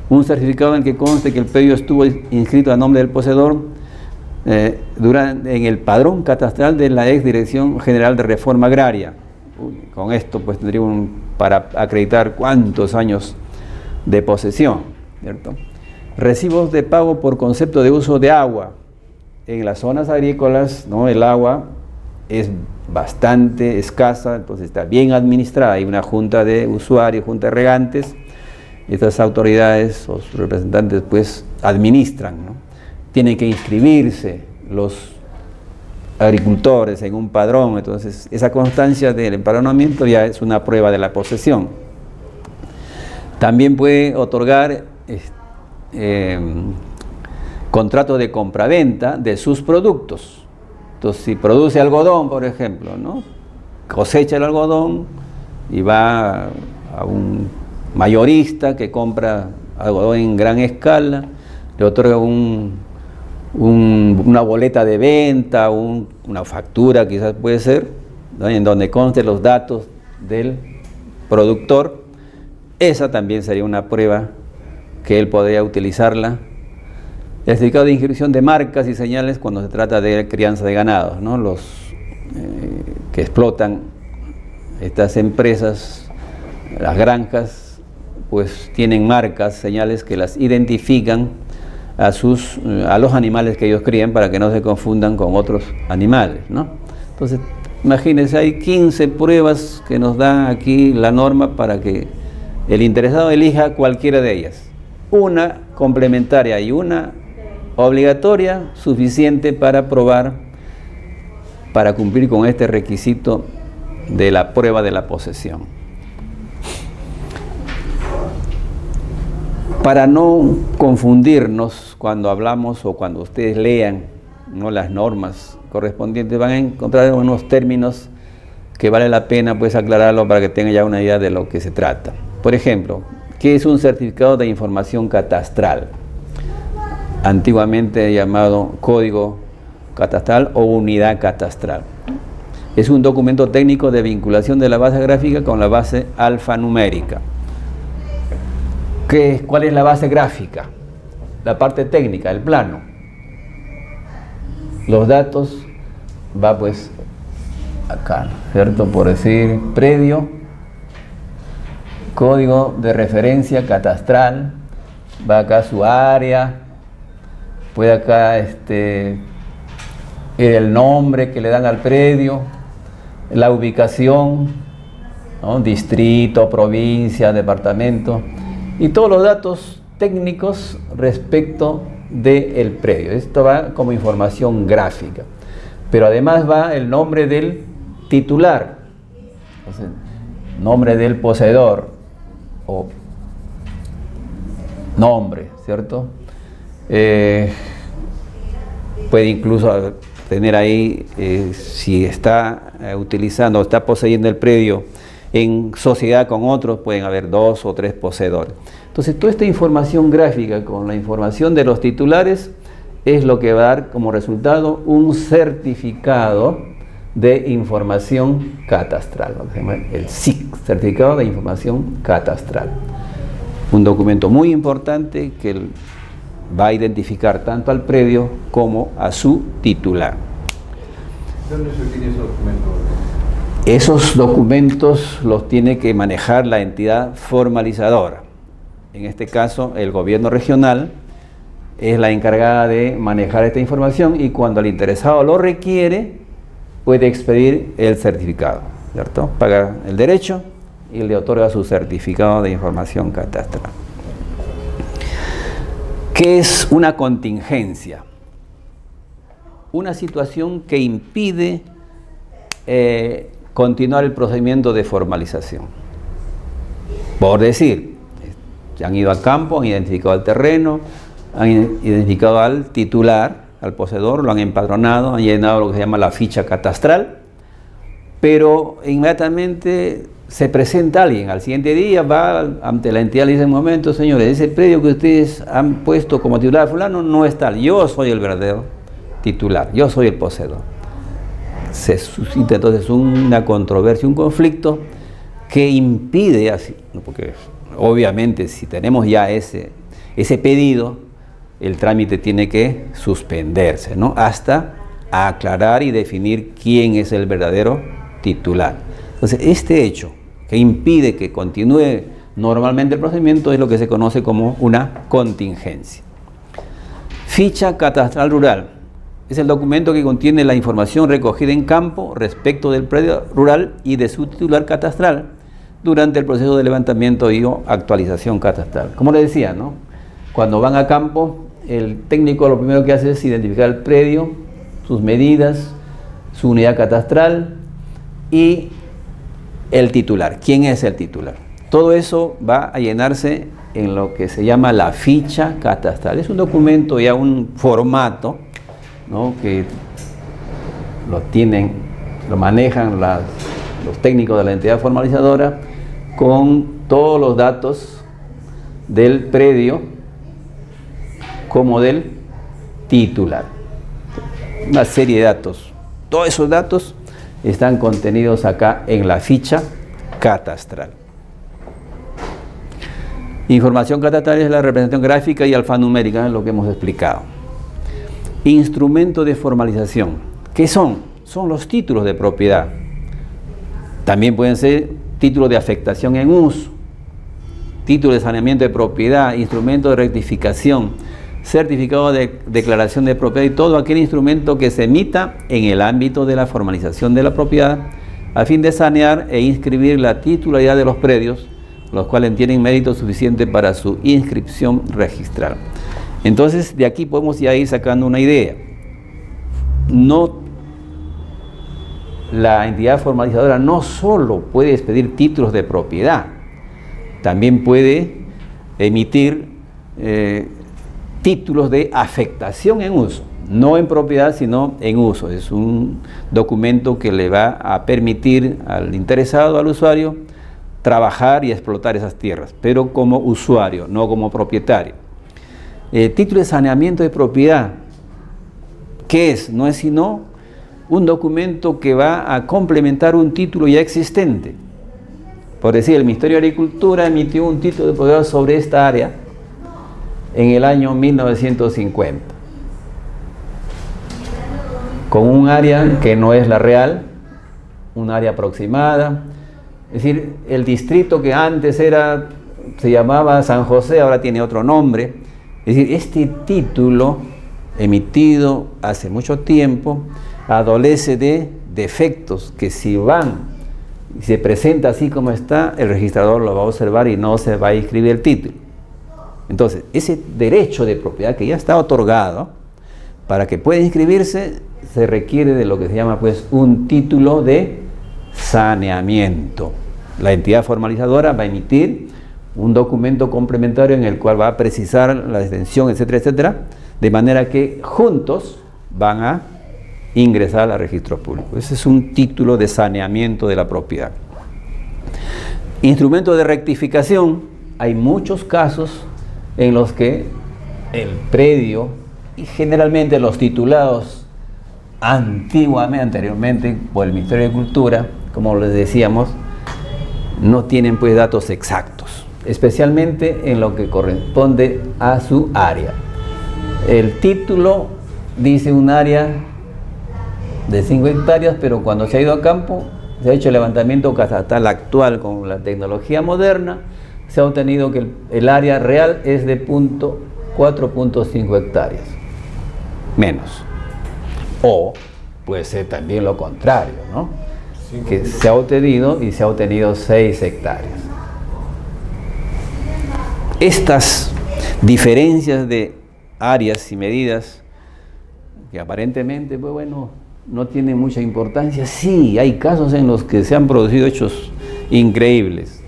Un certificado en el que conste que el predio estuvo inscrito a nombre del poseedor en el padrón catastral de la ex Dirección General de Reforma Agraria. Con esto pues tendría para acreditar cuántos años de posesión, ¿cierto? Recibos de pago por concepto de uso de agua. En las zonas agrícolas, ¿no?, el agua es bastante escasa, entonces está bien administrada. Hay una junta de usuarios, junta de regantes. Estas autoridades o sus representantes pues administran, ¿no? Tienen que inscribirse los agricultores en un padrón, entonces esa constancia del empadronamiento ya es una prueba de la posesión. También puede otorgar contrato de compraventa de sus productos. Entonces, si produce algodón, por ejemplo, ¿no?, cosecha el algodón y va a un mayorista que compra algodón en gran escala, le otorga una boleta de venta, una factura quizás puede ser, ¿no?, en donde conste los datos del productor. Esa también sería una prueba que él podría utilizarla. El certificado de inscripción de marcas y señales cuando se trata de crianza de ganados, ¿no? Los que explotan estas empresas, las granjas, pues tienen marcas, señales que las identifican a los animales que ellos crían para que no se confundan con otros animales, ¿no? Entonces, imagínense, hay 15 pruebas que nos da aquí la norma para que el interesado elija cualquiera de ellas. Una complementaria y una obligatoria, suficiente para probar, para cumplir con este requisito de la prueba de la posesión. Para no confundirnos cuando hablamos o cuando ustedes lean, ¿no?, las normas correspondientes, van a encontrar unos términos que vale la pena pues aclararlo para que tengan ya una idea de lo que se trata. Por ejemplo, ¿qué es un certificado de información catastral? Antiguamente llamado código catastral o unidad catastral. Es un documento técnico de vinculación de la base gráfica con la base alfanumérica. ¿Cuál es la base gráfica? La parte técnica, el plano. Los datos va pues acá, ¿cierto? Por decir, predio, código de referencia catastral, va acá su área, puede acá el nombre que le dan al predio, la ubicación, ¿no?, distrito, provincia, departamento, y todos los datos técnicos respecto del predio. Esto va como información gráfica, pero además va el nombre del titular, entonces, nombre del poseedor o nombre, ¿cierto? Puede incluso tener ahí, si está utilizando o está poseyendo el predio en sociedad con otros, pueden haber 2 o 3 poseedores. Entonces, toda esta información gráfica con la información de los titulares es lo que va a dar como resultado un certificado de información catastral, lo que se llama el CIC, Certificado de Información Catastral. Un documento muy importante que va a identificar tanto al predio como a su titular. ¿Dónde se tiene esos documentos? Esos documentos los tiene que manejar la entidad formalizadora. En este caso, el gobierno regional es la encargada de manejar esta información y cuando el interesado lo requiere, puede expedir el certificado, ¿cierto? Paga el derecho y le otorga su certificado de información catastral. ¿Qué es una contingencia? Una situación que impide continuar el procedimiento de formalización. Por decir, han ido al campo, han identificado el terreno, han identificado al titular, al poseedor, lo han empadronado, han llenado lo que se llama la ficha catastral, pero inmediatamente se presenta alguien, al siguiente día va ante la entidad y le dice: un momento, señores, ese predio que ustedes han puesto como titular fulano no es tal, yo soy el verdadero titular, yo soy el poseedor. Se suscita entonces una controversia, un conflicto que impide así, porque obviamente si tenemos ya ese pedido, el trámite tiene que suspenderse, ¿no? Hasta aclarar y definir quién es el verdadero titular. Entonces, este hecho que impide que continúe normalmente el procedimiento es lo que se conoce como una contingencia. Ficha catastral rural. Es el documento que contiene la información recogida en campo respecto del predio rural y de su titular catastral durante el proceso de levantamiento y actualización catastral. Como les decía, ¿no? Cuando van a campo, el técnico lo primero que hace es identificar el predio, sus medidas, su unidad catastral y el titular. ¿Quién es el titular? Todo eso va a llenarse en lo que se llama la ficha catastral. Es un documento, ya un formato, ¿no? Que lo manejan los técnicos de la entidad formalizadora con todos los datos del predio como del titular. Una serie de datos. Todos esos datos están contenidos acá en la ficha catastral. Información catastral es la representación gráfica y alfanumérica, es lo que hemos explicado. Instrumento de formalización. ¿Qué son? Son los títulos de propiedad. También pueden ser títulos de afectación en uso, título de saneamiento de propiedad, instrumento de rectificación, certificado de declaración de propiedad y todo aquel instrumento que se emita en el ámbito de la formalización de la propiedad a fin de sanear e inscribir la titularidad de los predios, los cuales tienen mérito suficiente para su inscripción registral. Entonces, de aquí podemos ya ir sacando una idea. La entidad formalizadora no solo puede expedir títulos de propiedad, también puede emitir títulos de afectación en uso, no en propiedad, sino en uso. Es un documento que le va a permitir al interesado, al usuario, trabajar y explotar esas tierras, pero como usuario, no como propietario. Título de saneamiento de propiedad, ¿qué es? No es sino un documento que va a complementar un título ya existente. Por decir, el Ministerio de Agricultura emitió un título de propiedad sobre esta área en el año 1950, con un área que no es la real, un área aproximada. Es decir, el distrito que antes se llamaba San José, ahora tiene otro nombre. Es decir, este título emitido hace mucho tiempo adolece de defectos que si se presenta así como está, el registrador lo va a observar y no se va a inscribir el título. Entonces, ese derecho de propiedad que ya está otorgado, para que pueda inscribirse, se requiere de lo que se llama pues un título de saneamiento. La entidad formalizadora va a emitir un documento complementario en el cual va a precisar la extensión, etcétera, etcétera, de manera que juntos van a ingresar al registro público. Ese es un título de saneamiento de la propiedad. Instrumento de rectificación. Hay muchos casos en los que el predio y generalmente los titulados anteriormente por el Ministerio de Cultura, como les decíamos, no tienen pues datos exactos, especialmente en lo que corresponde a su área. El título dice un área de 5 hectáreas, pero cuando se ha ido a campo, se ha hecho el levantamiento catastral actual con la tecnología moderna, se ha obtenido que el área real es de 4.5 hectáreas, menos. O puede ser también lo contrario, ¿no? Que se ha obtenido 6 hectáreas. Estas diferencias de áreas y medidas que aparentemente, pues bueno, no tienen mucha importancia. Sí, hay casos en los que se han producido hechos increíbles.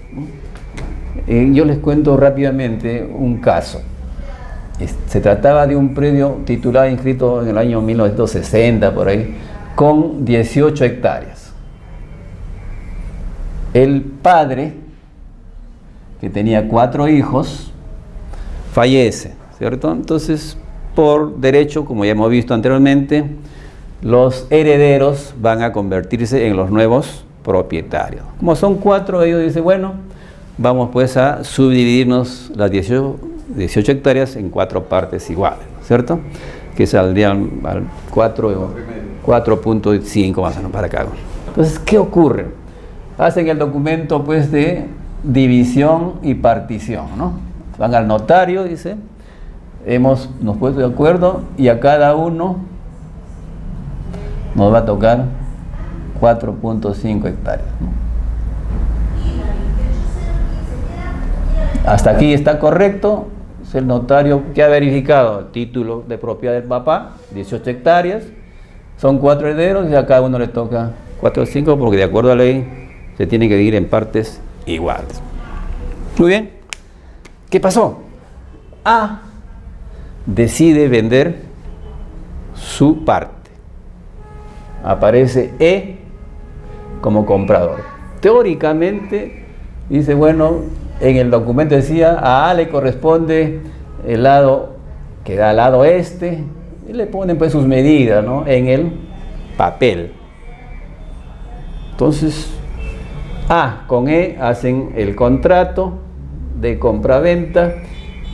Yo les cuento rápidamente un caso. Se trataba de un predio titulado inscrito en el año 1960, por ahí, con 18 hectáreas. El padre, que tenía 4 hijos, fallece, ¿cierto? Entonces, por derecho, como ya hemos visto anteriormente, los herederos van a convertirse en los nuevos propietarios. Como son 4, ellos dicen, bueno, vamos pues a subdividirnos las 18 hectáreas en 4 partes iguales, ¿cierto? Que saldrían al 4.5 más o menos para cada uno. Entonces, ¿qué ocurre? Hacen el documento pues de división y partición, ¿no? Van al notario, dice, nos puesto de acuerdo y a cada uno nos va a tocar 4.5 hectáreas, ¿no? Hasta aquí está correcto. Es el notario que ha verificado el título de propiedad del papá, 18 hectáreas, son 4 herederos y a cada uno le toca 4.5 porque de acuerdo a la ley se tiene que dividir en partes iguales. Muy bien. ¿Qué pasó? A decide vender su parte. Aparece E como comprador. Teóricamente dice, bueno, en el documento decía, a le corresponde el lado que da al lado este, y le ponen pues sus medidas, ¿no?, en el papel. Entonces, A con E hacen el contrato de compra-venta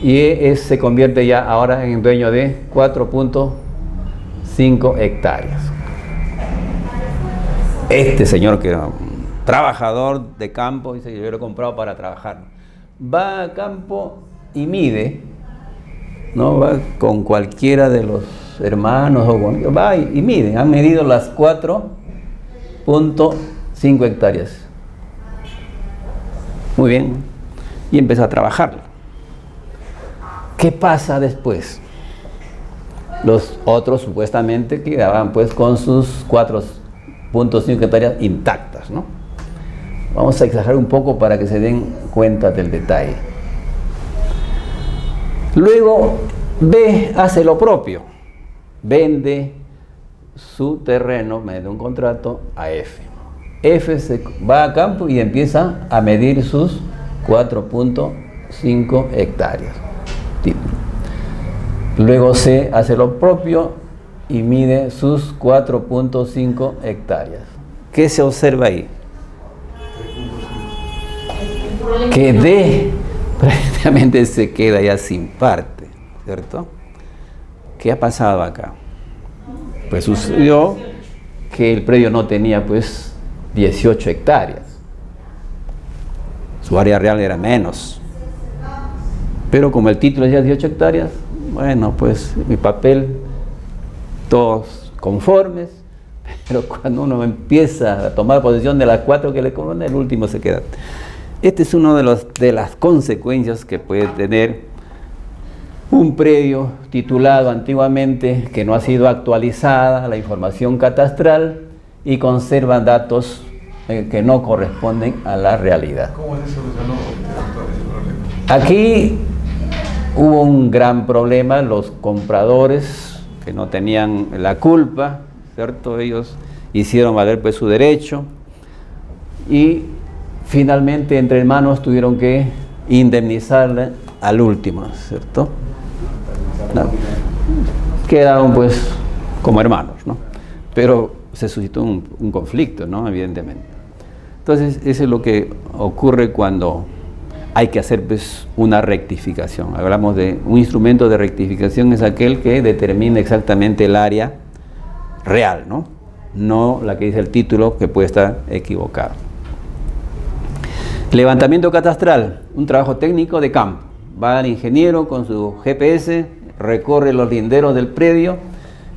y E se convierte ya ahora en dueño de 4.5 hectáreas. Este señor que era un trabajador de campo, dice, yo lo he comprado para trabajar. Va a campo y mide, ¿no? Va con cualquiera de los hermanos, va y mide. Han medido las 4.5 hectáreas. Muy bien. Y empezó a trabajar. ¿Qué pasa después? Los otros supuestamente quedaban pues con sus 4.5 hectáreas intactas, ¿no? Vamos a exagerar un poco para que se den cuenta del detalle. Luego B hace lo propio, vende su terreno mediante un contrato a F. F se va a campo y empieza a medir sus 4.5 hectáreas. Luego C hace lo propio y mide sus 4.5 hectáreas. ¿Qué se observa ahí? Que D prácticamente se queda ya sin parte, ¿cierto? ¿Qué ha pasado acá? Pues sucedió que el predio no tenía pues 18 hectáreas. Su área real era menos. Pero como el título decía 18 hectáreas, bueno, pues mi papel, todos conformes, pero cuando uno empieza a tomar posesión de las 4 que le corresponden, el último se queda. Este es uno de las consecuencias que puede tener un predio titulado antiguamente que no ha sido actualizada la información catastral y conserva datos que no corresponden a la realidad. ¿Cómo se solucionó ese problema? Aquí hubo un gran problema, los compradores que no tenían la culpa, ¿cierto? Ellos hicieron valer pues su derecho y finalmente entre hermanos tuvieron que indemnizarle al último, ¿cierto? No. Quedaron pues como hermanos, ¿no? Pero se suscitó un conflicto, ¿no? Evidentemente. Entonces, eso es lo que ocurre cuando hay que hacer pues una rectificación. Hablamos de un instrumento de rectificación, es aquel que determina exactamente el área real, ¿no? No la que dice el título, que puede estar equivocado. Levantamiento catastral, un trabajo técnico de campo. Va el ingeniero con su GPS, recorre los linderos del predio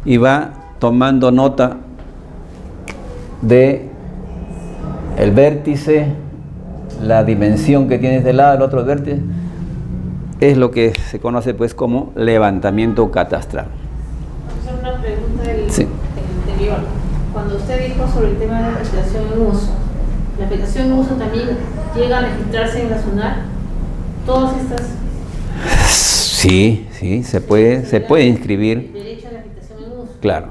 y va tomando nota de el vértice, la dimensión que tiene de lado, el otro vértice. Es lo que se conoce pues como levantamiento catastral. Es una pregunta del Sí. anterior. Cuando usted dijo sobre el tema de la afectación en uso, ¿la afectación en uso también llega a registrarse en la SUNAT? Todas estas... Sí, se puede inscribir. El derecho a la afectación en uso. Claro.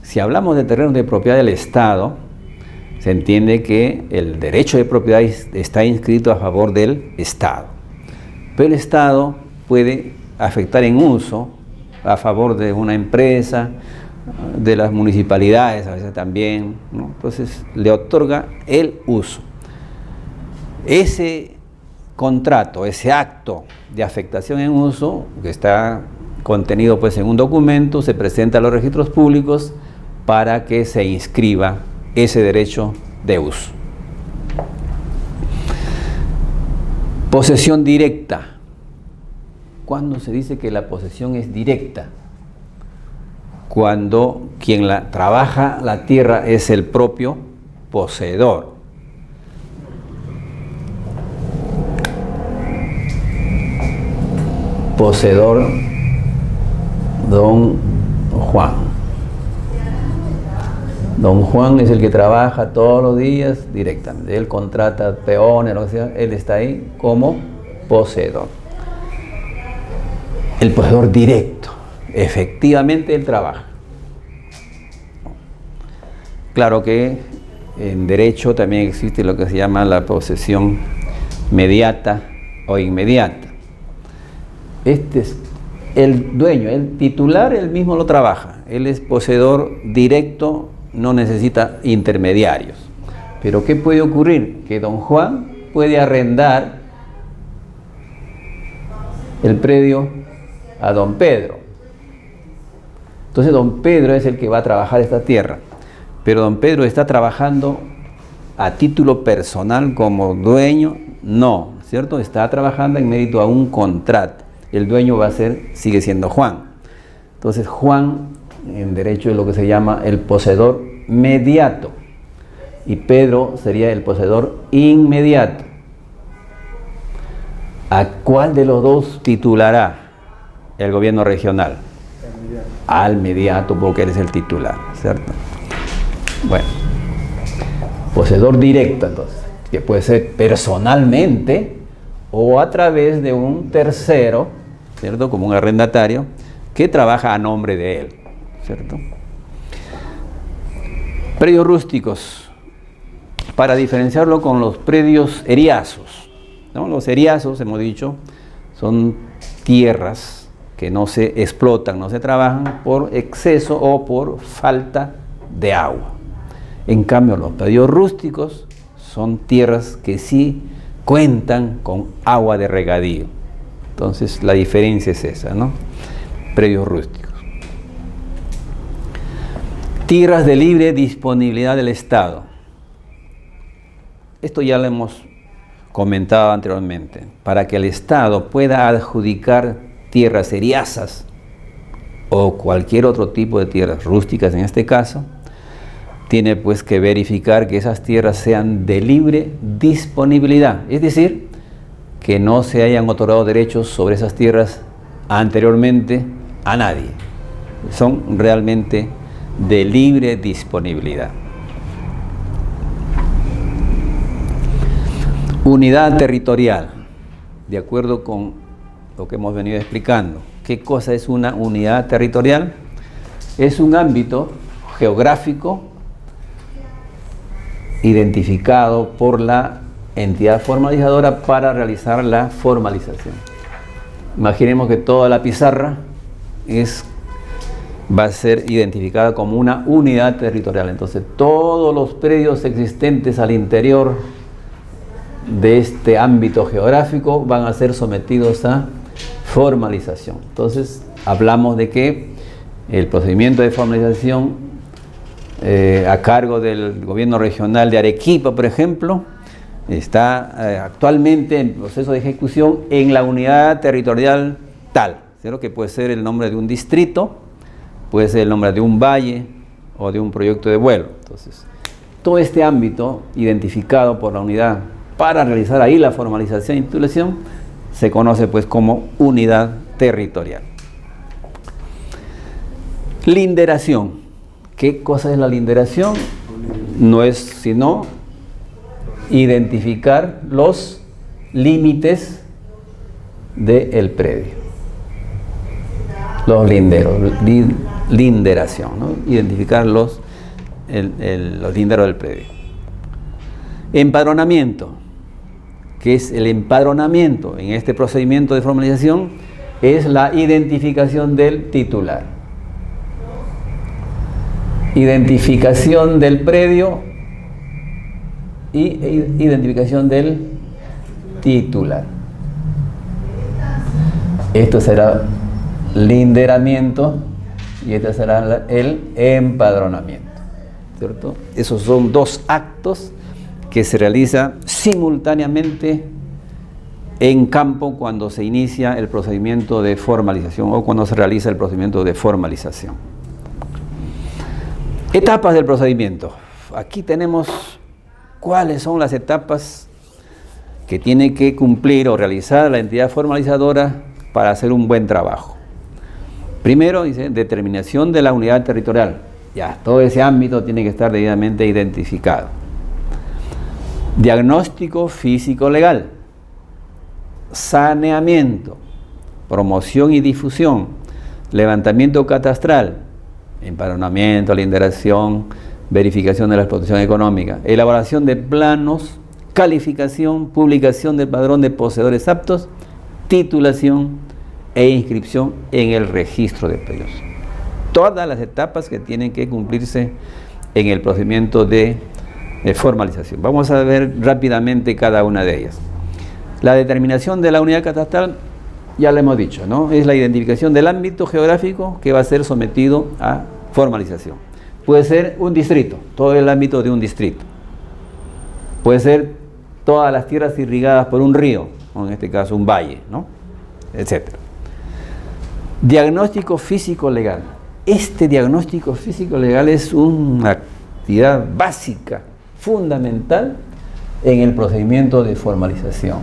Si hablamos de terrenos de propiedad del Estado, se entiende que el derecho de propiedad está inscrito a favor del Estado. Pero el Estado puede afectar en uso a favor de una empresa, de las municipalidades a veces también, ¿no? Entonces le otorga el uso. Ese contrato, ese acto de afectación en uso, que está contenido pues en un documento, se presenta a los registros públicos para que se inscriba ese derecho de uso. Posesión directa. ¿Cuándo se dice que la posesión es directa? Cuando quien trabaja la tierra es el propio poseedor. Poseedor, don Juan. Don Juan es el que trabaja todos los días directamente. Él contrata peones, lo que sea, él está ahí como poseedor. El poseedor directo. Efectivamente él trabaja. Claro que en derecho también existe lo que se llama la posesión mediata o inmediata. Este es el dueño, el titular, él mismo lo trabaja. Él es poseedor directo, no necesita intermediarios. Pero ¿qué puede ocurrir? Que don Juan puede arrendar el predio a don Pedro. Entonces don Pedro es el que va a trabajar esta tierra, pero don Pedro está trabajando a título personal como dueño, no, ¿cierto? Está trabajando en mérito a un contrato. El dueño sigue siendo Juan. Entonces Juan en derecho es lo que se llama el poseedor mediato y Pedro sería el poseedor inmediato. ¿A cuál de los dos titulará el gobierno regional? Al mediato, porque él es el titular, ¿cierto? Bueno, poseedor directo entonces, que puede ser personalmente o a través de un tercero, ¿cierto? Como un arrendatario que trabaja a nombre de él, ¿cierto? Predios rústicos, para diferenciarlo con los predios eriazos, ¿no? Los eriazos, hemos dicho, son tierras que no se explotan, no se trabajan por exceso o por falta de agua. En cambio, los predios rústicos son tierras que sí cuentan con agua de regadío. Entonces, la diferencia es esa, ¿no? Predios rústicos. Tierras de libre disponibilidad del Estado. Esto ya lo hemos comentado anteriormente. Para que el Estado pueda adjudicar tierras eriazas o cualquier otro tipo de tierras rústicas en este caso, tiene pues que verificar que esas tierras sean de libre disponibilidad, es decir, que no se hayan otorgado derechos sobre esas tierras anteriormente a nadie. Son realmente de libre disponibilidad. Unidad territorial, de acuerdo con lo que hemos venido explicando. ¿Qué cosa es una unidad territorial? Es un ámbito geográfico identificado por la entidad formalizadora para realizar la formalización. Imaginemos que toda la pizarra va a ser identificada como una unidad territorial. Entonces, todos los predios existentes al interior de este ámbito geográfico van a ser sometidos a formalización. Entonces, hablamos de que el procedimiento de formalización a cargo del gobierno regional de Arequipa, por ejemplo, está actualmente en proceso de ejecución en la unidad territorial tal, ¿cierto? Que puede ser el nombre de un distrito, puede ser el nombre de un valle o de un proyecto de vuelo. Entonces, todo este ámbito identificado por la unidad para realizar ahí la formalización y titulación se conoce pues como unidad territorial. Linderación. ¿Qué cosa es la linderación? No es sino identificar los límites del predio. Los linderos, linderación, ¿no? Identificar los linderos del predio. Empadronamiento. ¿Qué es el empadronamiento? En este procedimiento de formalización es la identificación del titular. Identificación del predio y identificación del titular. Esto será linderamiento y este será el empadronamiento, ¿cierto? Esos son dos actos que se realiza simultáneamente en campo cuando se inicia el procedimiento de formalización o cuando se realiza el procedimiento de formalización. Etapas del procedimiento. Aquí tenemos cuáles son las etapas que tiene que cumplir o realizar la entidad formalizadora para hacer un buen trabajo. Primero, dice, determinación de la unidad territorial. Ya, todo ese ámbito tiene que estar debidamente identificado. Diagnóstico físico-legal. Saneamiento. Promoción y difusión. Levantamiento catastral. Empadronamiento, linderación, verificación de la explotación económica. Elaboración de planos, calificación, publicación del padrón de poseedores aptos, titulación e inscripción en el registro de predios. Todas las etapas que tienen que cumplirse en el procedimiento de formalización. Vamos a ver rápidamente cada una de ellas. La determinación de la unidad catastral, ya lo hemos dicho, ¿no? Es la identificación del ámbito geográfico que va a ser sometido a formalización. Puede ser un distrito, todo el ámbito de un distrito. Puede ser todas las tierras irrigadas por un río, o en este caso un valle, ¿no? Etcétera. Diagnóstico físico-legal. Este diagnóstico físico-legal es una actividad básica, fundamental en el procedimiento de formalización.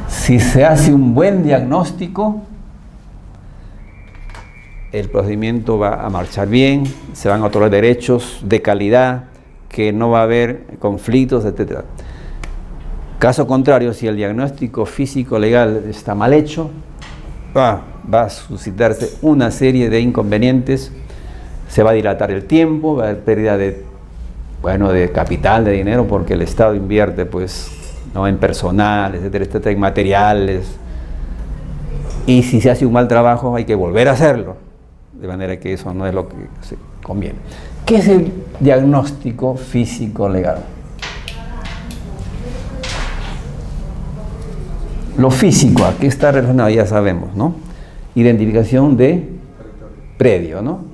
Si se hace un buen diagnóstico, el procedimiento va a marchar bien, se van a otorgar derechos de calidad, que no va a haber conflictos, etc. Caso contrario, si el diagnóstico físico-legal está mal hecho, va a suscitarse una serie de inconvenientes, se va a dilatar el tiempo, va a haber pérdida de capital, de dinero, porque el Estado invierte pues, ¿no? en personal, etcétera, en materiales, y si se hace un mal trabajo hay que volver a hacerlo, de manera que eso no es lo que se conviene. ¿Qué es el diagnóstico físico-legal? Lo físico, ¿a qué está relacionado? Ya sabemos, ¿no? Identificación de predio, ¿no?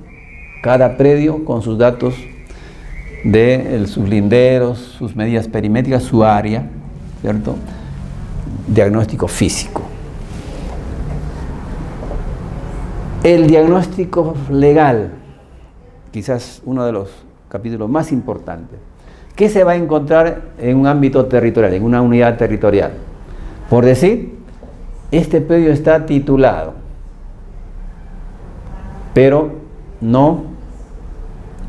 Cada predio con sus datos de sus linderos, sus medidas perimétricas, su área, ¿cierto? Diagnóstico físico. El diagnóstico legal, quizás uno de los capítulos más importantes. ¿Qué se va a encontrar en un ámbito territorial, en una unidad territorial? Por decir, este predio está titulado, pero no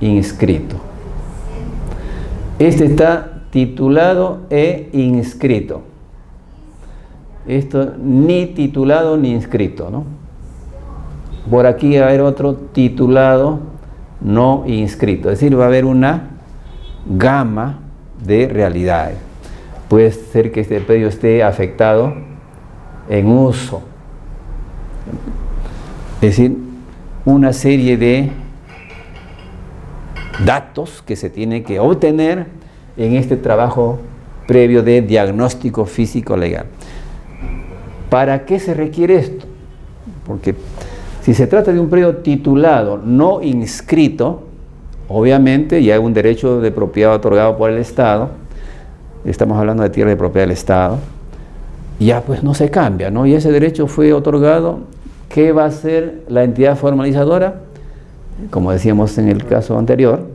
inscrito. Este está titulado e inscrito. Esto ni titulado ni inscrito, ¿no? Por aquí va a haber otro titulado no inscrito. Es decir, va a haber una gama de realidades. Puede ser que este predio esté afectado en uso. Es decir, una serie de datos que se tiene que obtener en este trabajo previo de diagnóstico físico legal. ¿Para qué se requiere esto? Porque si se trata de un predio titulado no inscrito, obviamente ya hay un derecho de propiedad otorgado por el Estado, estamos hablando de tierra de propiedad del Estado, ya pues no se cambia, ¿no? Y ese derecho fue otorgado. ¿Qué va a hacer la entidad formalizadora? Como decíamos en el caso anterior,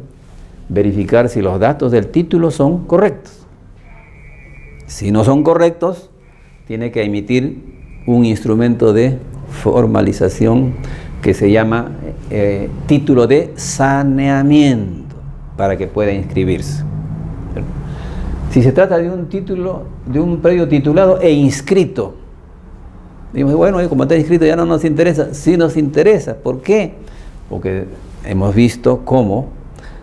verificar si los datos del título son correctos. Si no son correctos, tiene que emitir un instrumento de formalización que se llama título de saneamiento para que pueda inscribirse. Si se trata de un título, de un predio titulado e inscrito, digamos, bueno, como está inscrito ya no nos interesa. Sí nos interesa. ¿Por qué? Porque hemos visto cómo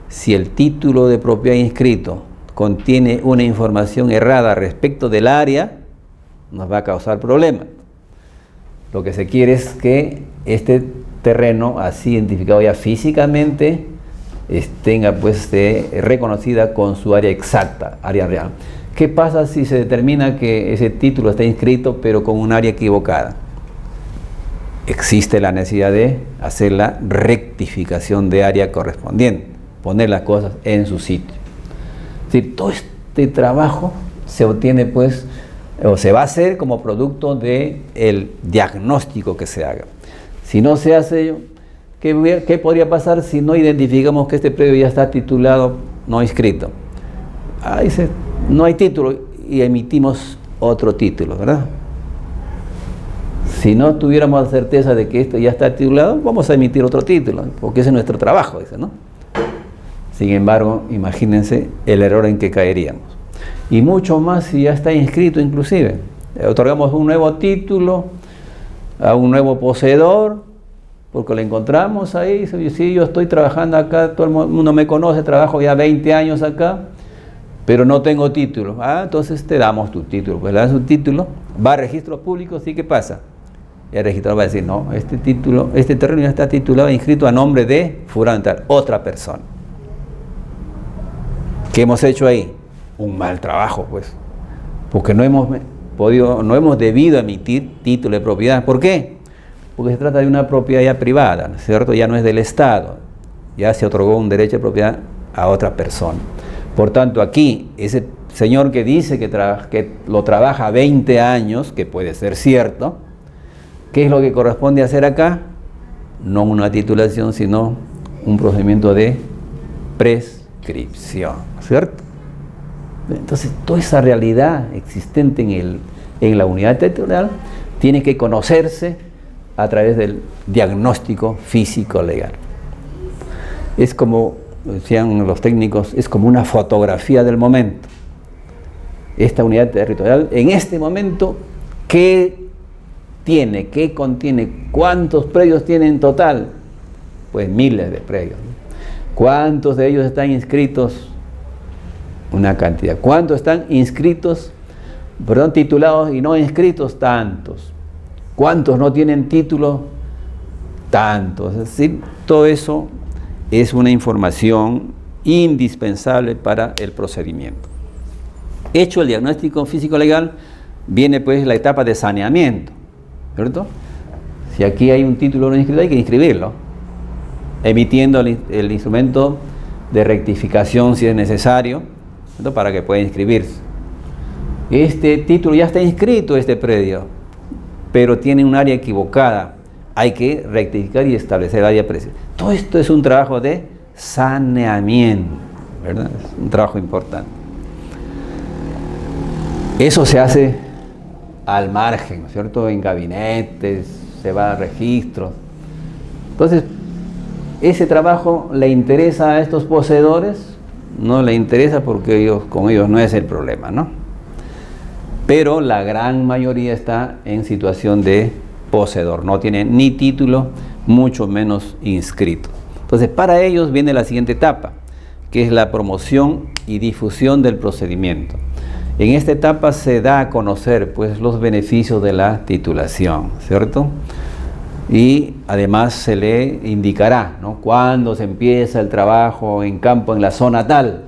si el título de propiedad inscrito contiene una información errada respecto del área, nos va a causar problemas. Lo que se quiere es que este terreno, así identificado ya físicamente, tenga pues reconocida con su área exacta, área real. ¿Qué pasa si se determina que ese título está inscrito pero con un área equivocada? Existe la necesidad de hacer la rectificación de área correspondiente, poner las cosas en su sitio. Es decir, todo este trabajo se obtiene pues, o se va a hacer como producto del diagnóstico que se haga. Si no se hace ello, ¿qué podría pasar si no identificamos que este predio ya está titulado no inscrito? Ahí no hay título y emitimos otro título, ¿verdad? Si no tuviéramos la certeza de que esto ya está titulado, vamos a emitir otro título, porque ese es nuestro trabajo, dice, ¿no? Sin embargo, imagínense el error en que caeríamos. Y mucho más si ya está inscrito inclusive. Otorgamos un nuevo título a un nuevo poseedor, porque lo encontramos ahí, dice, sí, yo estoy trabajando acá, todo el mundo me conoce, trabajo ya 20 años acá, pero no tengo título. Entonces te damos tu título. Pues le das un título, va a registro público, ¿sí? ¿Qué pasa? Y el registrador va a decir, no, este terreno ya está titulado e inscrito a nombre de fulano tal, otra persona. ¿Qué hemos hecho ahí? Un mal trabajo, pues, porque no hemos debido emitir título de propiedad. ¿Por qué? Porque se trata de una propiedad ya privada, ¿no es cierto? Ya no es del Estado, ya se otorgó un derecho de propiedad a otra persona. Por tanto, aquí, ese señor que dice que lo trabaja 20 años, que puede ser cierto, ¿qué es lo que corresponde hacer acá? No una titulación, sino un procedimiento de prescripción, ¿cierto? Entonces, toda esa realidad existente en la unidad territorial tiene que conocerse a través del diagnóstico físico legal. Es como decían los técnicos, es como una fotografía del momento. Esta unidad territorial, en este momento, ¿qué tiene? ¿Qué contiene? ¿Cuántos predios tiene en total? Pues miles de predios. ¿Cuántos de ellos están inscritos? Una cantidad. ¿Cuántos están inscritos? Titulados y no inscritos, tantos. ¿Cuántos no tienen título? Tantos. Es decir, todo eso es una información indispensable para el procedimiento. Hecho el diagnóstico físico-legal, viene pues la etapa de saneamiento, ¿cierto? Si aquí hay un título no inscrito, hay que inscribirlo, emitiendo el instrumento de rectificación si es necesario, ¿cierto? Para que pueda inscribirse. Este título ya está inscrito, este predio, pero tiene un área equivocada. Hay que rectificar y establecer el área precisa. Todo esto es un trabajo de saneamiento, ¿verdad? Es un trabajo importante. Eso se hace al margen, ¿no es cierto? En gabinetes, se va a registros. Entonces, ese trabajo le interesa a estos poseedores, no le interesa porque con ellos no es el problema, ¿no? Pero la gran mayoría está en situación de poseedor, no tiene ni título, mucho menos inscrito. Entonces, para ellos viene la siguiente etapa, que es la promoción y difusión del procedimiento. En esta etapa se da a conocer, pues, los beneficios de la titulación, ¿cierto? Y además se le indicará, ¿no?, cuándo se empieza el trabajo en campo en la zona tal,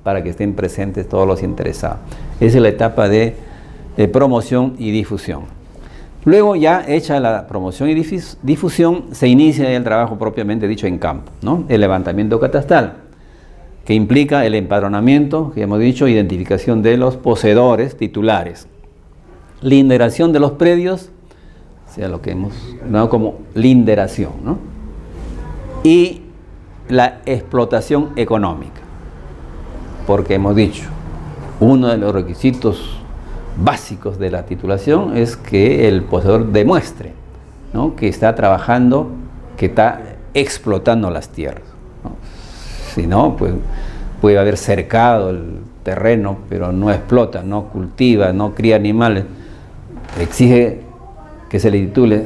para que estén presentes todos los interesados. Esa es la etapa de promoción y difusión. Luego, ya hecha la promoción y difusión, se inicia el trabajo propiamente dicho en campo, ¿no? El levantamiento catastral, que implica el empadronamiento, que hemos dicho, identificación de los poseedores titulares, linderación de los predios, o sea, lo que hemos dado como linderación, ¿no?, y la explotación económica, porque hemos dicho, uno de los requisitos básicos de la titulación es que el poseedor demuestre, ¿no?, que está trabajando, que está explotando las tierras, ¿no? Si no, pues puede haber cercado el terreno, pero no explota, no cultiva, no cría animales. Exige que se le titule.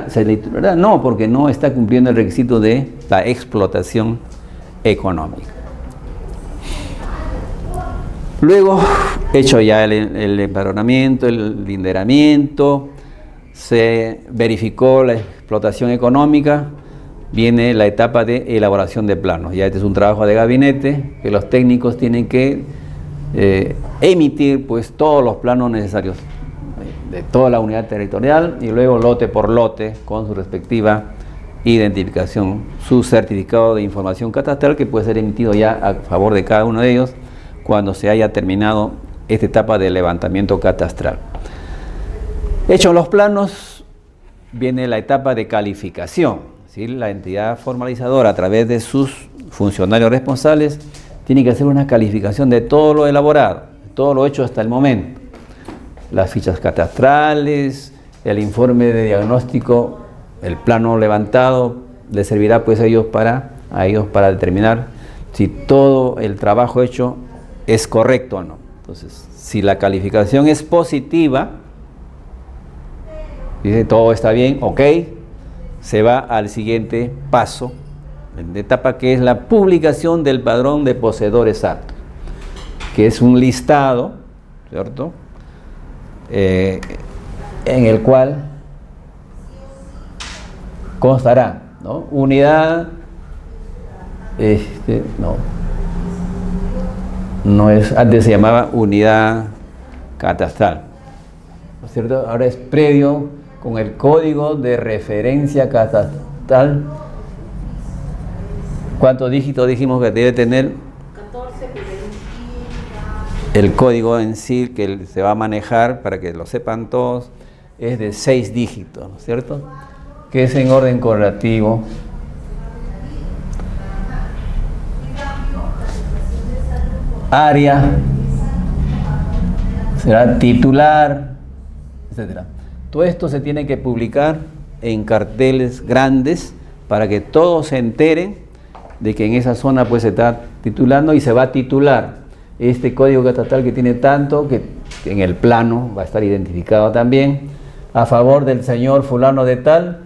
¿Se le titulará? No, porque no está cumpliendo el requisito de la explotación económica. Luego, hecho ya el empadronamiento, el linderamiento, se verificó la explotación económica, viene la etapa de elaboración de planos. Ya este es un trabajo de gabinete que los técnicos tienen que emitir, pues, todos los planos necesarios de toda la unidad territorial, y luego lote por lote con su respectiva identificación, su certificado de información catastral, que puede ser emitido ya a favor de cada uno de ellos cuando se haya terminado esta etapa de levantamiento catastral. Hechos los planos, viene la etapa de calificación, ¿sí? La entidad formalizadora, a través de sus funcionarios responsables, tiene que hacer una calificación de todo lo elaborado, todo lo hecho hasta el momento. Las fichas catastrales, el informe de diagnóstico, el plano levantado, les servirá, pues, a ellos para determinar si todo el trabajo hecho es correcto o no. Entonces, si la calificación es positiva, dice todo está bien, ok, se va al siguiente paso, en la etapa que es la publicación del padrón de poseedores aptos, que es un listado, ¿cierto?, en el cual constará, ¿no?, unidad, no es, antes se llamaba unidad catastral, ¿no es cierto? Ahora es predio con el código de referencia catastral. ¿Cuántos dígitos dijimos que debe tener? 14, El código en sí que se va a manejar, para que lo sepan todos, es de 6 dígitos, ¿no es cierto?, que es en orden correlativo. Área, será titular, etc. Todo esto se tiene que publicar en carteles grandes para que todos se enteren de que en esa zona, pues, se está titulando y se va a titular este código catastral que tiene tanto, que en el plano va a estar identificado también, a favor del señor fulano de tal,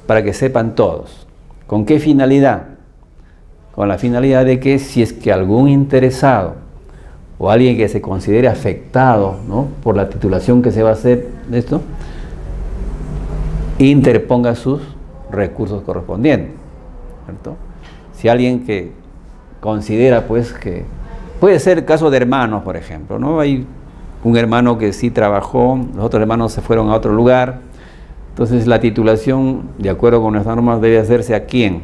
para que sepan todos. ¿Con qué finalidad? Con la finalidad de que, si es que algún interesado o alguien que se considere afectado, ¿no?, por la titulación que se va a hacer de esto, interponga sus recursos correspondientes, ¿cierto? Si alguien que considera, pues, que puede ser caso de hermanos, por ejemplo, ¿no? Hay un hermano que sí trabajó, los otros hermanos se fueron a otro lugar, entonces la titulación, de acuerdo con nuestras normas, debe hacerse ¿a quién?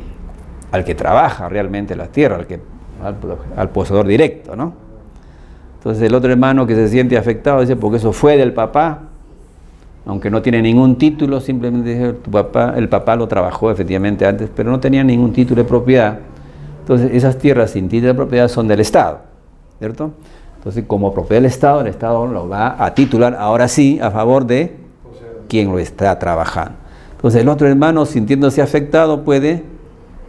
Al que trabaja realmente la tierra, al poseedor directo, ¿no? Entonces el otro hermano que se siente afectado dice, porque eso fue del papá, aunque no tiene ningún título, simplemente dice, el papá lo trabajó efectivamente antes, pero no tenía ningún título de propiedad. Entonces esas tierras sin título de propiedad son del Estado, ¿cierto? Entonces, como propiedad del Estado, el Estado lo va a titular ahora sí a favor de quien lo está trabajando. Entonces el otro hermano, sintiéndose afectado, puede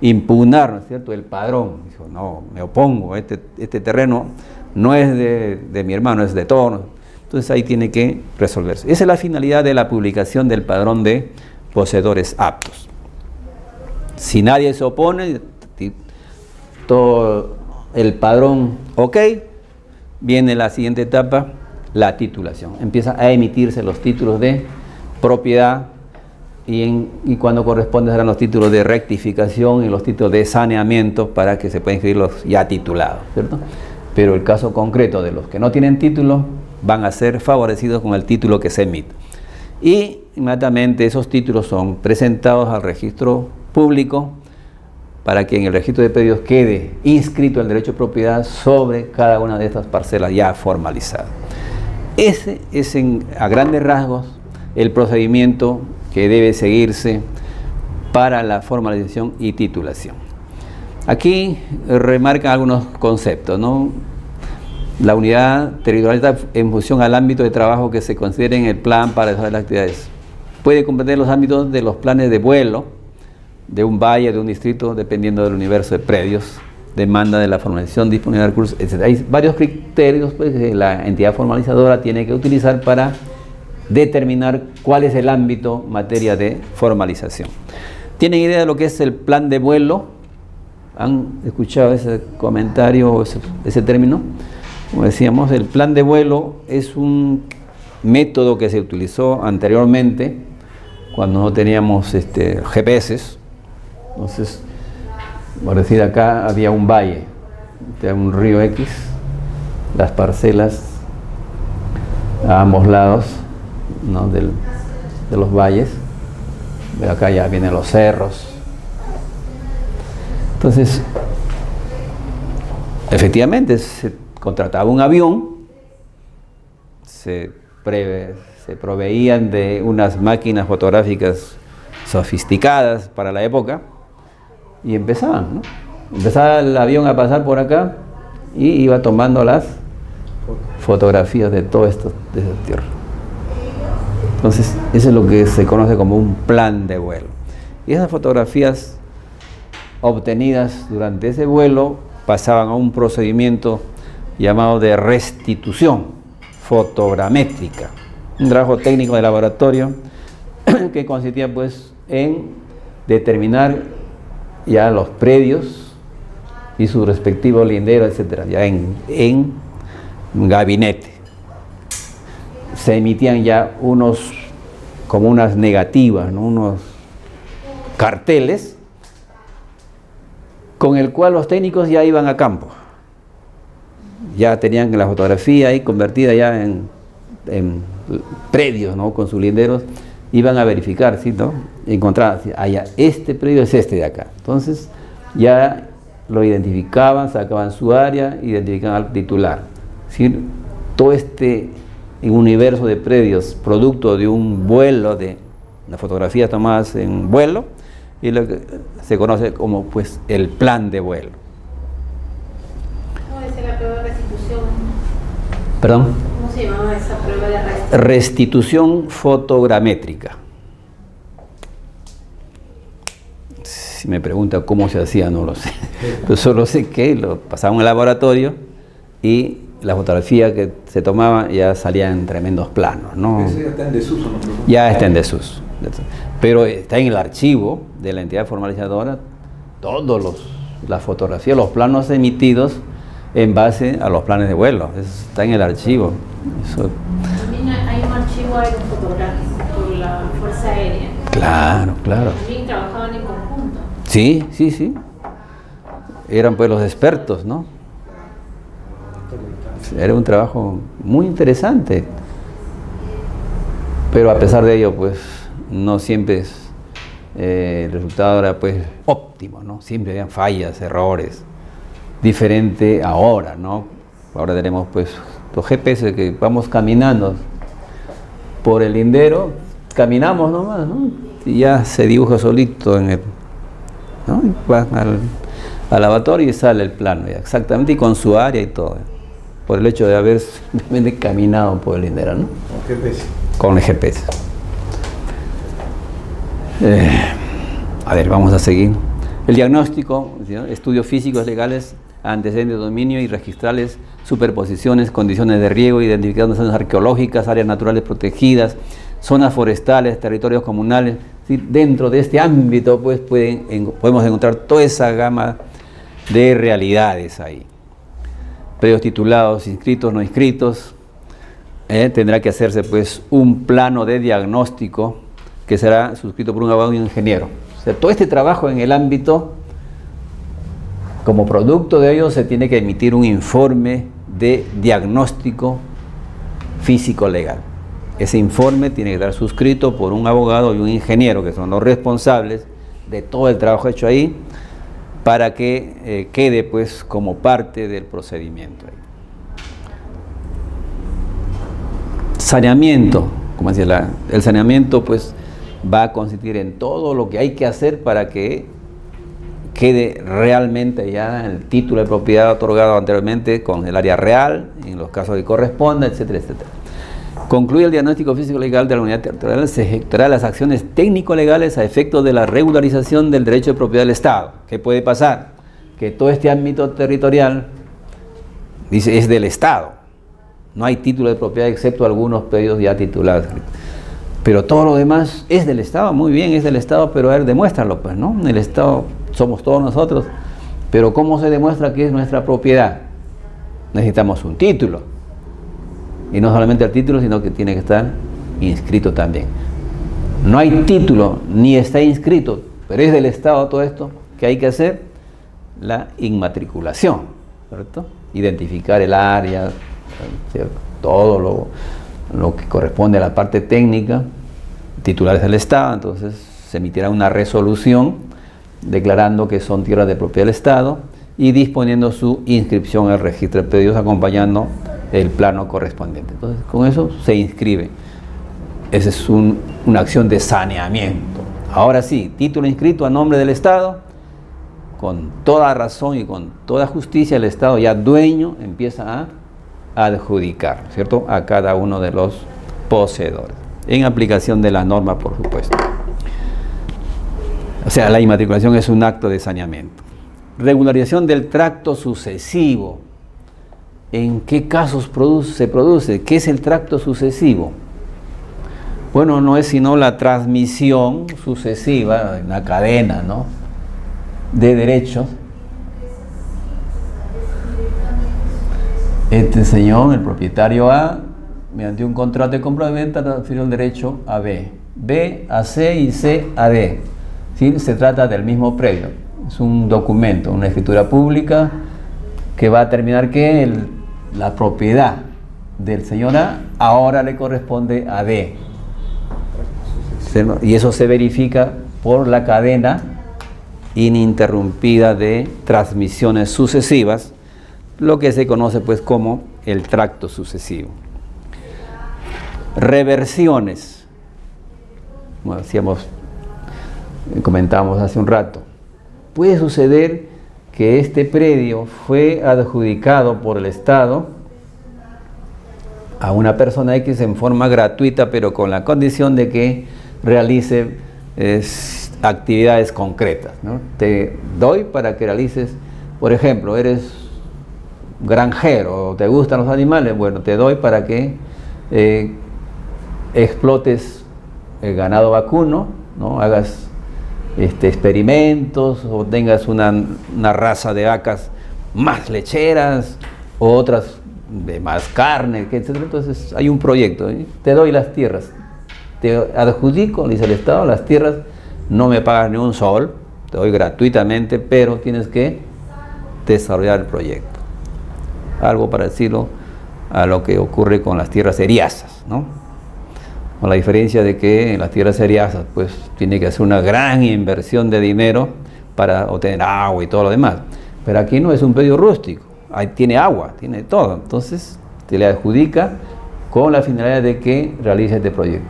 impugnar, ¿no es cierto?, el padrón. Dijo, no, me opongo, este terreno no es de mi hermano, es de todos. Entonces ahí tiene que resolverse. Esa es la finalidad de la publicación del padrón de poseedores aptos. Si nadie se opone, todo el padrón ok, viene la siguiente etapa, la titulación. Empieza a emitirse los títulos de propiedad y cuando corresponde serán los títulos de rectificación y los títulos de saneamiento para que se puedan inscribir los ya titulados, ¿cierto? Pero el caso concreto de los que no tienen título van a ser favorecidos con el título que se emite. Y inmediatamente esos títulos son presentados al registro público para que en el registro de predios quede inscrito el derecho de propiedad sobre cada una de estas parcelas ya formalizadas. Ese es a grandes rasgos el procedimiento que debe seguirse para la formalización y titulación. Aquí remarcan algunos conceptos, ¿no? La unidad territorial está en función al ámbito de trabajo que se considere en el plan para desarrollar las actividades. Puede comprender los ámbitos de los planes de vuelo de un valle, de un distrito, dependiendo del universo de predios, demanda de la formalización, disponibilidad de recursos, etc. Hay varios criterios pues, que la entidad formalizadora tiene que utilizar para determinar cuál es el ámbito materia de formalización. ¿Tienen idea de lo que es el plan de vuelo? ¿Han escuchado ese comentario o ese término? Como decíamos, el plan de vuelo es un método que se utilizó anteriormente cuando no teníamos GPS. Entonces, por decir, acá había un valle, un río X, las parcelas a ambos lados, ¿no?, de los valles. Pero acá ya vienen los cerros. Entonces, efectivamente, se contrataba un avión, se proveían de unas máquinas fotográficas sofisticadas para la época y empezaban, ¿no? Empezaba el avión a pasar por acá y iba tomando las fotografías de todo esto, de esa tierra. Entonces, eso es lo que se conoce como un plan de vuelo. Y esas fotografías obtenidas durante ese vuelo pasaban a un procedimiento llamado de restitución fotogramétrica, un trabajo técnico de laboratorio que consistía pues en determinar ya los predios y su respectivo lindero, etcétera, ya en gabinete. Se emitían ya como unas negativas, ¿no?, unos carteles con el cual los técnicos ya iban a campo. Ya tenían la fotografía ahí convertida ya en predios, ¿no?, con sus linderos, iban a verificar, ¿sí?, ¿no?, encontraban, este predio es este de acá. Entonces ya lo identificaban, sacaban su área, identificaban al titular. ¿Sí? Todo este universo de predios, producto de un vuelo, de las fotografías tomadas en vuelo, y lo que se conoce como pues el plan de vuelo. ¿Cómo decía la prueba de restitución? ¿Perdón? ¿Cómo se llamaba esa prueba de restitución? Restitución fotogramétrica. Si me pregunta cómo se hacía, no lo sé. Pero solo sé que lo pasaban en el laboratorio y la fotografía que se tomaba ya salía en tremendos planos, ¿no? Eso ya está en desuso, ¿no? Ya está en desuso. Pero está en el archivo de la entidad formalizadora las fotografías, los planos emitidos en base a los planes de vuelo. Eso está en el archivo. Eso. También hay un archivo aerofotográfico por la Fuerza Aérea. Claro, claro. También trabajaban en conjunto. Sí, sí, sí. Eran pues los expertos, ¿no? Era un trabajo muy interesante. Pero a pesar de ello, pues, no siempre el resultado era pues óptimo, ¿no? Siempre habían fallas, errores. Diferente ahora, ¿no? Ahora tenemos pues los GPS que vamos caminando por el lindero, caminamos nomás, ¿no? Y ya se dibuja solito en el, ¿no? Y va al lavatorio y sale el plano, ya, exactamente, y con su área y todo, por el hecho de haber simplemente caminado por el lindero, ¿no? Con GPS. Con el GPS. A ver, vamos a seguir. El diagnóstico, ¿sí?, estudios físicos legales, antecedentes de dominio y registrales, superposiciones, condiciones de riego, identificando zonas arqueológicas, áreas naturales protegidas, zonas forestales, territorios comunales. ¿Sí? Dentro de este ámbito pues podemos encontrar toda esa gama de realidades ahí. Predios titulados, inscritos, no inscritos. Tendrá que hacerse pues un plano de diagnóstico que será suscrito por un abogado y un ingeniero. O sea, todo este trabajo en el ámbito, como producto de ello, se tiene que emitir un informe de diagnóstico físico-legal. Ese informe tiene que estar suscrito por un abogado y un ingeniero, que son los responsables de todo el trabajo hecho ahí, para que quede pues como parte del procedimiento. Saneamiento, como decía, el saneamiento pues va a consistir en todo lo que hay que hacer para que quede realmente ya el título de propiedad otorgado anteriormente con el área real, en los casos que corresponda, etcétera, etcétera. Concluye el diagnóstico físico-legal de la unidad territorial, se ejecutarán las acciones técnico-legales a efecto de la regularización del derecho de propiedad del Estado. ¿Qué puede pasar? Que todo este ámbito territorial, dice, es del Estado. No hay título de propiedad excepto algunos pedidos ya titulados. Pero todo lo demás es del Estado, muy bien, es del Estado, pero a ver, demuéstralo pues, ¿no? El Estado somos todos nosotros, pero ¿cómo se demuestra que es nuestra propiedad? Necesitamos un título. Y no solamente el título, sino que tiene que estar inscrito también. No hay título, ni está inscrito, pero es del Estado todo esto. ¿Qué hay que hacer? La inmatriculación, ¿correcto? Identificar el área, ¿cierto? Todo lo que corresponde a la parte técnica. Titulares del Estado, entonces se emitirá una resolución declarando que son tierras de propiedad del Estado y disponiendo su inscripción al registro de pedidos acompañando el plano correspondiente. Entonces, con eso se inscribe. Esa es una acción de saneamiento. Ahora sí, título inscrito a nombre del Estado, con toda razón y con toda justicia, el Estado ya dueño empieza a adjudicar, ¿cierto?, a cada uno de los poseedores, en aplicación de las normas, por supuesto. O sea, la inmatriculación es un acto de saneamiento. Regularización del tracto sucesivo. ¿En qué casos se produce? ¿Qué es el tracto sucesivo? Bueno, no es sino la transmisión sucesiva, una cadena, ¿no?, de derechos. Este señor, el propietario A, mediante un contrato de compra-venta, transfirió el derecho a B, B a C y C a D. ¿Sí? Se trata del mismo predio. Es un documento, una escritura pública que va a determinar que la propiedad del señor A ahora le corresponde a D. Y eso se verifica por la cadena ininterrumpida de transmisiones sucesivas, lo que se conoce pues como el tracto sucesivo. Reversiones. Como comentábamos hace un rato. Puede suceder que este predio fue adjudicado por el Estado a una persona X en forma gratuita, pero con la condición de que realice actividades concretas, ¿no? Te doy para que realices, por ejemplo, eres granjero, te gustan los animales, bueno, te doy para que explotes el ganado vacuno, ¿no? Hagas experimentos o tengas una raza de vacas más lecheras o otras de más carne, etc. Entonces hay un proyecto, ¿eh? Te doy las tierras, te adjudico, dice el Estado, las tierras, no me pagas ni un sol, te doy gratuitamente, pero tienes que desarrollar el proyecto. Algo parecido a lo que ocurre con las tierras eriazas, ¿no? Con la diferencia de que en las tierras eriazas pues tiene que hacer una gran inversión de dinero para obtener agua y todo lo demás, pero aquí no, es un predio rústico, ahí tiene agua, tiene todo, entonces se le adjudica con la finalidad de que realice este proyecto.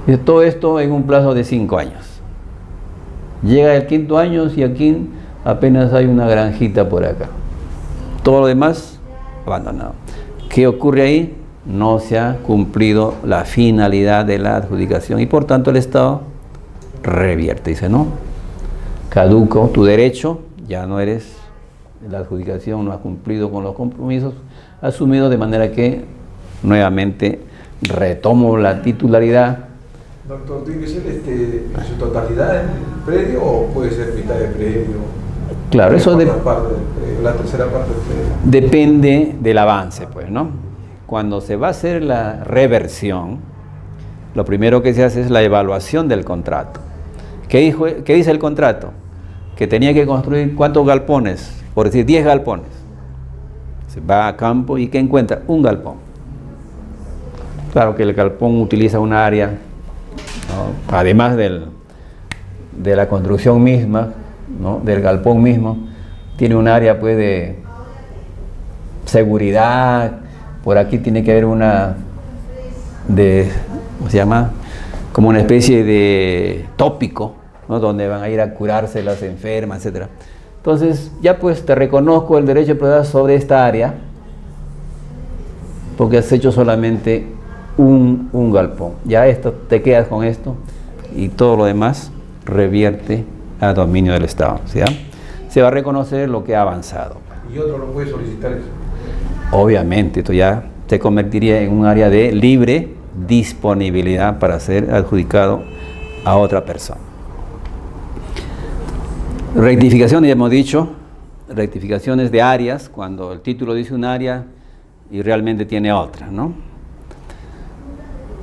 Y todo esto en un plazo de 5 años. Llega el 5.º año y aquí apenas hay una granjita por acá. Todo lo demás, abandonado. ¿Qué ocurre ahí? No se ha cumplido la finalidad de la adjudicación y por tanto el Estado revierte. Dice, no, caduco tu derecho, ya no eres, la adjudicación no ha cumplido con los compromisos asumidos, de manera que nuevamente retomo la titularidad. Doctor, ¿tiene que ser en su totalidad el predio o puede ser mitad de predio? Claro, eso La tercera parte del predio. depende del avance, pues, ¿no? Cuando se va a hacer la reversión, lo primero que se hace es la evaluación del contrato. ¿Qué dice el contrato? Que tenía que construir ¿cuántos galpones? Por decir 10 galpones. Se va a campo y ¿qué encuentra? Un galpón. Claro que el galpón utiliza un área, ¿no? Además de la construcción misma, ¿no? Del galpón mismo, tiene un área pues de seguridad. Por aquí tiene que haber una ¿cómo se llama? Como una especie de tópico, ¿no? Donde van a ir a curarse las enfermas, etc. Entonces, ya pues te reconozco el derecho de propiedad sobre esta área, porque has hecho solamente un galpón. Ya esto, te quedas con esto y todo lo demás revierte a dominio del Estado, ¿sí? Se va a reconocer lo que ha avanzado. ¿Y otro no puede solicitar eso? Obviamente, esto ya se convertiría en un área de libre disponibilidad para ser adjudicado a otra persona. Rectificaciones, ya hemos dicho, rectificaciones de áreas, cuando el título dice un área y realmente tiene otra, ¿no?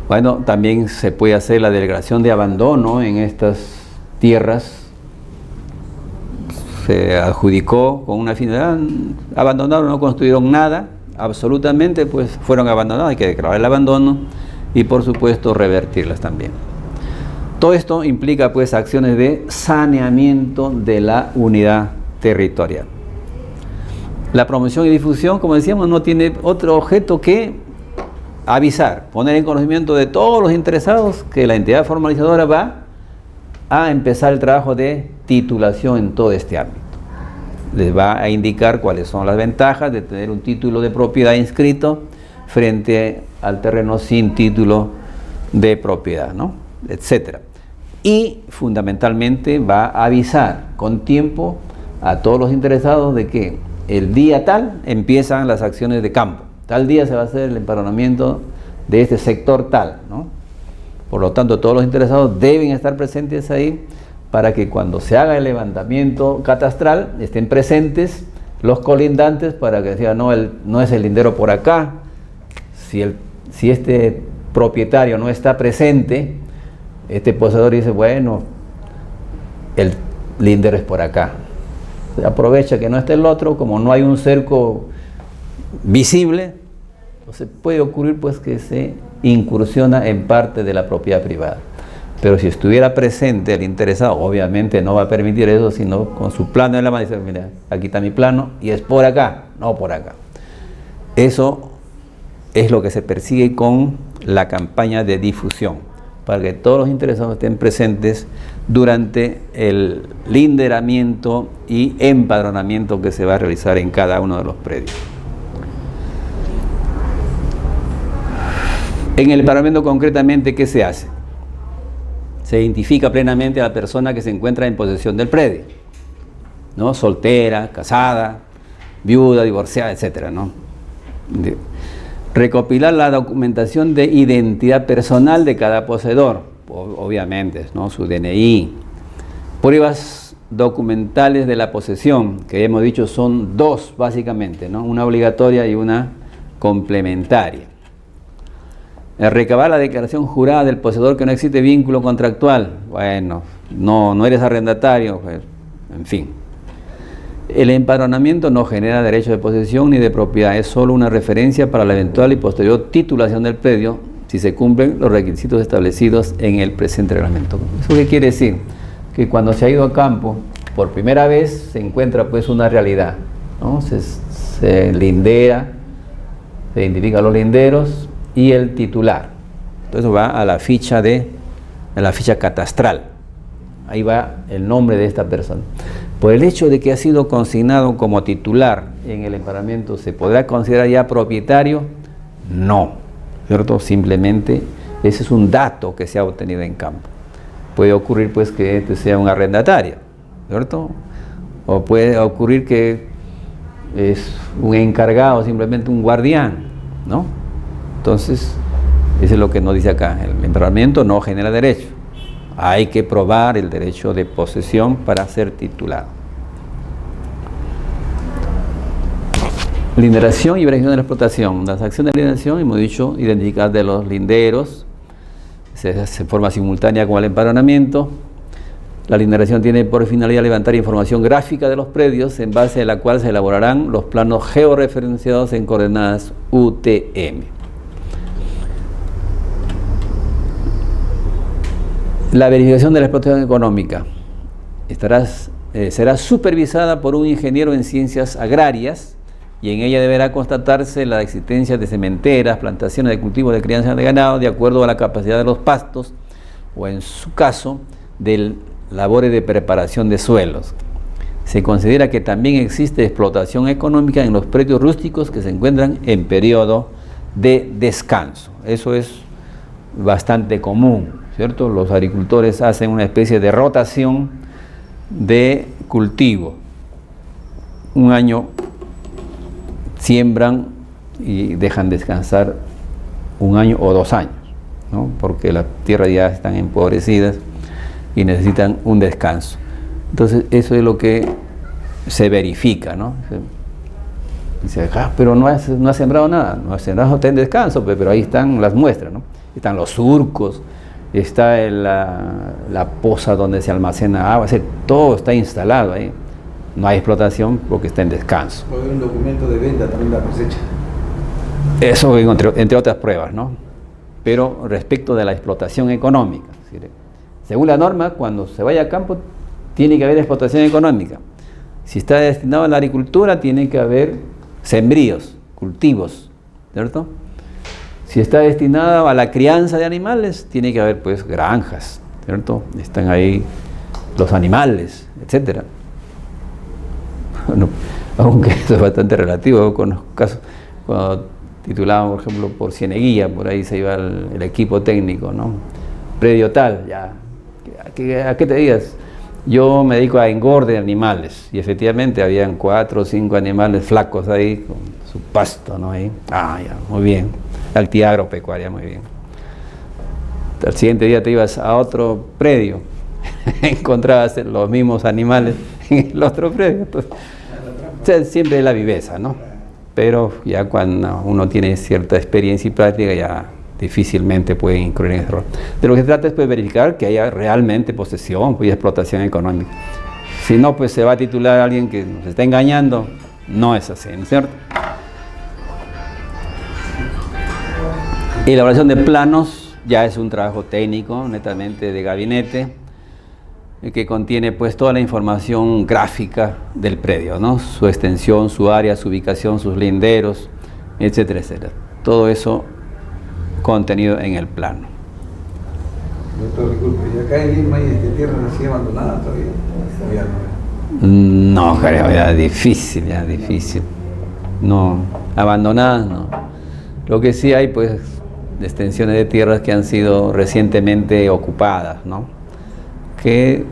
Bueno, también se puede hacer la declaración de abandono en estas tierras. Se adjudicó con una finalidad, abandonaron, no construyeron nada, absolutamente, pues fueron abandonadas, hay que declarar el abandono y por supuesto revertirlas también. Todo esto implica pues acciones de saneamiento de la unidad territorial. La promoción y difusión, como decíamos, no tiene otro objeto que avisar, poner en conocimiento de todos los interesados que la entidad formalizadora va a empezar el trabajo de titulación en todo este ámbito. Les va a indicar cuáles son las ventajas de tener un título de propiedad inscrito frente al terreno sin título de propiedad, ¿no? Etcétera. Y fundamentalmente va a avisar con tiempo a todos los interesados de que el día tal empiezan las acciones de campo. Tal día se va a hacer el empadronamiento de este sector tal, ¿no? Por lo tanto, todos los interesados deben estar presentes ahí para que cuando se haga el levantamiento catastral estén presentes los colindantes para que digan, no es el lindero por acá. Si este propietario no está presente, este poseedor dice, bueno, el lindero es por acá. Se aprovecha que no esté el otro, como no hay un cerco visible, entonces puede ocurrir pues que se incursiona en parte de la propiedad privada. Pero si estuviera presente el interesado, obviamente no va a permitir eso, sino con su plano en la mano dice, mira, aquí está mi plano y es por acá, no por acá. Eso es lo que se persigue con la campaña de difusión, para que todos los interesados estén presentes durante el linderamiento y empadronamiento que se va a realizar en cada uno de los predios. En el empadronamiento concretamente, ¿qué se hace? Se identifica plenamente a la persona que se encuentra en posesión del predio, ¿no? Soltera, casada, viuda, divorciada, etcétera, ¿no? Recopilar la documentación de identidad personal de cada poseedor, obviamente, ¿no? Su DNI. Pruebas documentales de la posesión, que hemos dicho son dos básicamente, ¿no? Una obligatoria y una complementaria. Recabar la declaración jurada del poseedor que no existe vínculo contractual. Bueno, no eres arrendatario, pues, en fin. El empadronamiento no genera derecho de posesión ni de propiedad, es solo una referencia para la eventual y posterior titulación del predio si se cumplen los requisitos establecidos en el presente reglamento. ¿Eso qué quiere decir? Que cuando se ha ido a campo, por primera vez se encuentra pues una realidad, ¿no? Se lindera, se identifican los linderos y el titular. Entonces va a la ficha catastral. Ahí va el nombre de esta persona. Por el hecho de que ha sido consignado como titular en el empadronamiento, ¿se podrá considerar ya propietario? No, ¿cierto? Simplemente ese es un dato que se ha obtenido en campo. Puede ocurrir pues que este sea un arrendatario, ¿cierto? O puede ocurrir que es un encargado, simplemente un guardián, ¿no? Entonces, eso es lo que nos dice acá, el embargamiento no genera derecho. Hay que probar el derecho de posesión para ser titulado. Linderación y verificación de la explotación. Las acciones de linderación, hemos dicho, identificar de los linderos, se hace de forma simultánea con el empadronamiento. La linderación tiene por finalidad levantar información gráfica de los predios, en base a la cual se elaborarán los planos georreferenciados en coordenadas UTM. La verificación de la explotación económica será supervisada por un ingeniero en ciencias agrarias, y en ella deberá constatarse la existencia de sementeras, plantaciones de cultivos de crianza de ganado, de acuerdo a la capacidad de los pastos, o en su caso, de labores de preparación de suelos. Se considera que también existe explotación económica en los predios rústicos que se encuentran en periodo de descanso. Eso es bastante común, ¿cierto? Los agricultores hacen una especie de rotación de cultivo. Un año siembran y dejan descansar un año o 2 años, ¿no? Porque las tierras ya están empobrecidas y necesitan un descanso. Entonces eso es lo que se verifica, ¿no? Dice, pero no ha sembrado nada, no ha sembrado, está en descanso, pero ahí están las muestras, ¿no? Están los surcos, está la poza donde se almacena agua, todo está instalado ahí. No hay explotación porque está en descanso. Puede haber un documento de venta también de la cosecha. Eso entre otras pruebas, ¿no? Pero respecto de la explotación económica, según la norma, cuando se vaya a campo, tiene que haber explotación económica. Si está destinado a la agricultura, tiene que haber sembríos, cultivos, ¿cierto? Si está destinado a la crianza de animales, tiene que haber pues granjas, ¿cierto? Están ahí los animales, etcétera. Bueno, aunque eso es bastante relativo, con los casos, cuando titulaban, por ejemplo, por Cieneguilla, por ahí se iba el equipo técnico, ¿no? Predio tal, ya. ¿A qué te digas? Yo me dedico a engorde de animales, y efectivamente habían 4 o 5 animales flacos ahí, con su pasto, ¿no? Ahí. Ah, ya, muy bien. Actividad agropecuaria, muy bien. Al siguiente día te ibas a otro predio, encontrabas los mismos animales en el otro predio. Entonces, siempre es la viveza, ¿no? Pero ya cuando uno tiene cierta experiencia y práctica, ya difícilmente puede incurrir en ese error. De lo que se trata es pues, verificar que haya realmente posesión y explotación económica. Si no, pues se va a titular a alguien que nos está engañando. No es así, ¿no es cierto? Elaboración de planos ya es un trabajo técnico, netamente de gabinete, que contiene pues toda la información gráfica del predio, ¿no? Su extensión, su área, su ubicación, sus linderos, etcétera, etcétera. Todo eso contenido en el plano. Doctor, disculpe, ¿y acá en Lima hay tierras así abandonadas todavía? No, creo, ya difícil. No, abandonadas no. Lo que sí hay pues extensiones de tierras que han sido recientemente ocupadas, ¿no? Que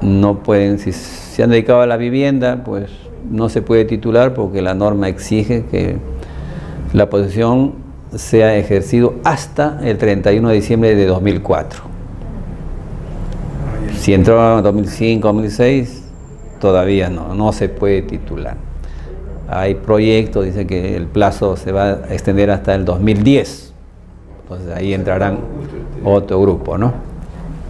no pueden, si se han dedicado a la vivienda, pues no se puede titular porque la norma exige que la posesión sea ejercido hasta el 31 de diciembre de 2004. Si entró en 2005, 2006, todavía no se puede titular. Hay proyectos, dice que el plazo se va a extender hasta el 2010. Entonces ahí entrarán otro grupo, ¿no?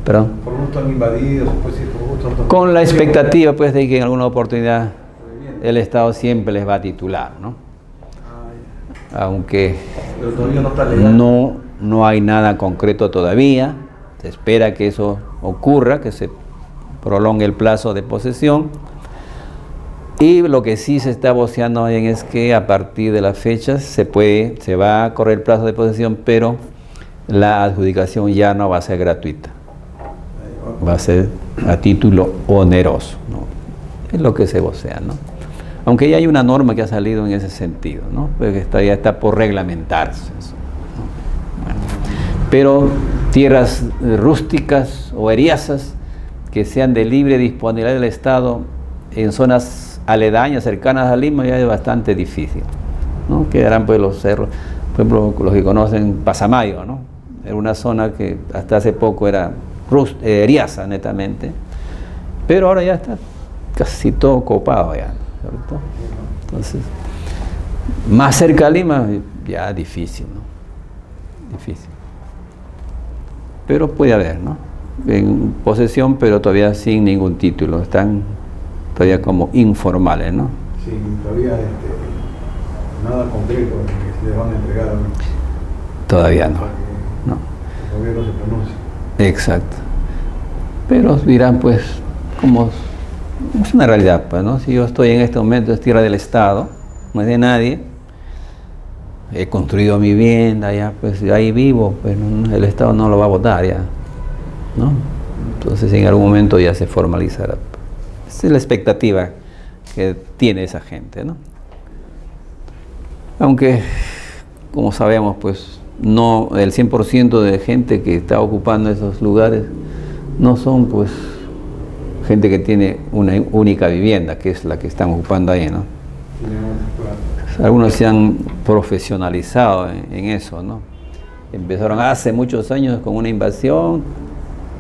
¿Perdón? Por gusto han invadido, pues, sí, por gusto con la expectativa pues de que en alguna oportunidad el Estado siempre les va a titular, ¿no? Aunque pero todavía no está legal. No hay nada concreto todavía. Se espera que eso ocurra, que se prolongue el plazo de posesión. Y lo que sí se está voceando bien es que a partir de las fechas se va a correr el plazo de posesión, pero la adjudicación ya no va a ser gratuita. Va a ser a título oneroso, ¿no? Es lo que se vocea, ¿no? Aunque ya hay una norma que ha salido en ese sentido, ¿no? Porque ya está por reglamentarse eso, ¿no? Bueno. Pero tierras rústicas o eriazas que sean de libre disponibilidad del Estado en zonas aledañas, cercanas a Lima, ya es bastante difícil, ¿no? Quedarán pues los cerros, por ejemplo, los que conocen Pasamayo, ¿no? Era una zona que hasta hace poco era eriaza netamente, pero ahora ya está casi todo copado ya, ¿cierto? Entonces, más cerca a Lima, ya difícil, ¿no? Difícil. Pero puede haber, ¿no? En posesión, pero todavía sin ningún título, están todavía como informales, ¿no? Sin todavía nada concreto que se les van a entregar, ¿no? Todavía no. No. El gobierno se pronuncia. Exacto. Pero dirán, pues, como es una realidad, pues, ¿no? Si yo estoy en este momento, es tierra del Estado, no es de nadie, he construido mi vivienda, ya, pues ahí vivo, pues el Estado no lo va a votar ya, ¿no? Entonces en algún momento ya se formalizará. Esa es la expectativa que tiene esa gente, ¿no? Aunque, como sabemos, pues no, el 100% de gente que está ocupando esos lugares no son, pues, gente que tiene una única vivienda, que es la que están ocupando ahí, ¿no? Algunos se han profesionalizado en eso, ¿no? Empezaron hace muchos años con una invasión,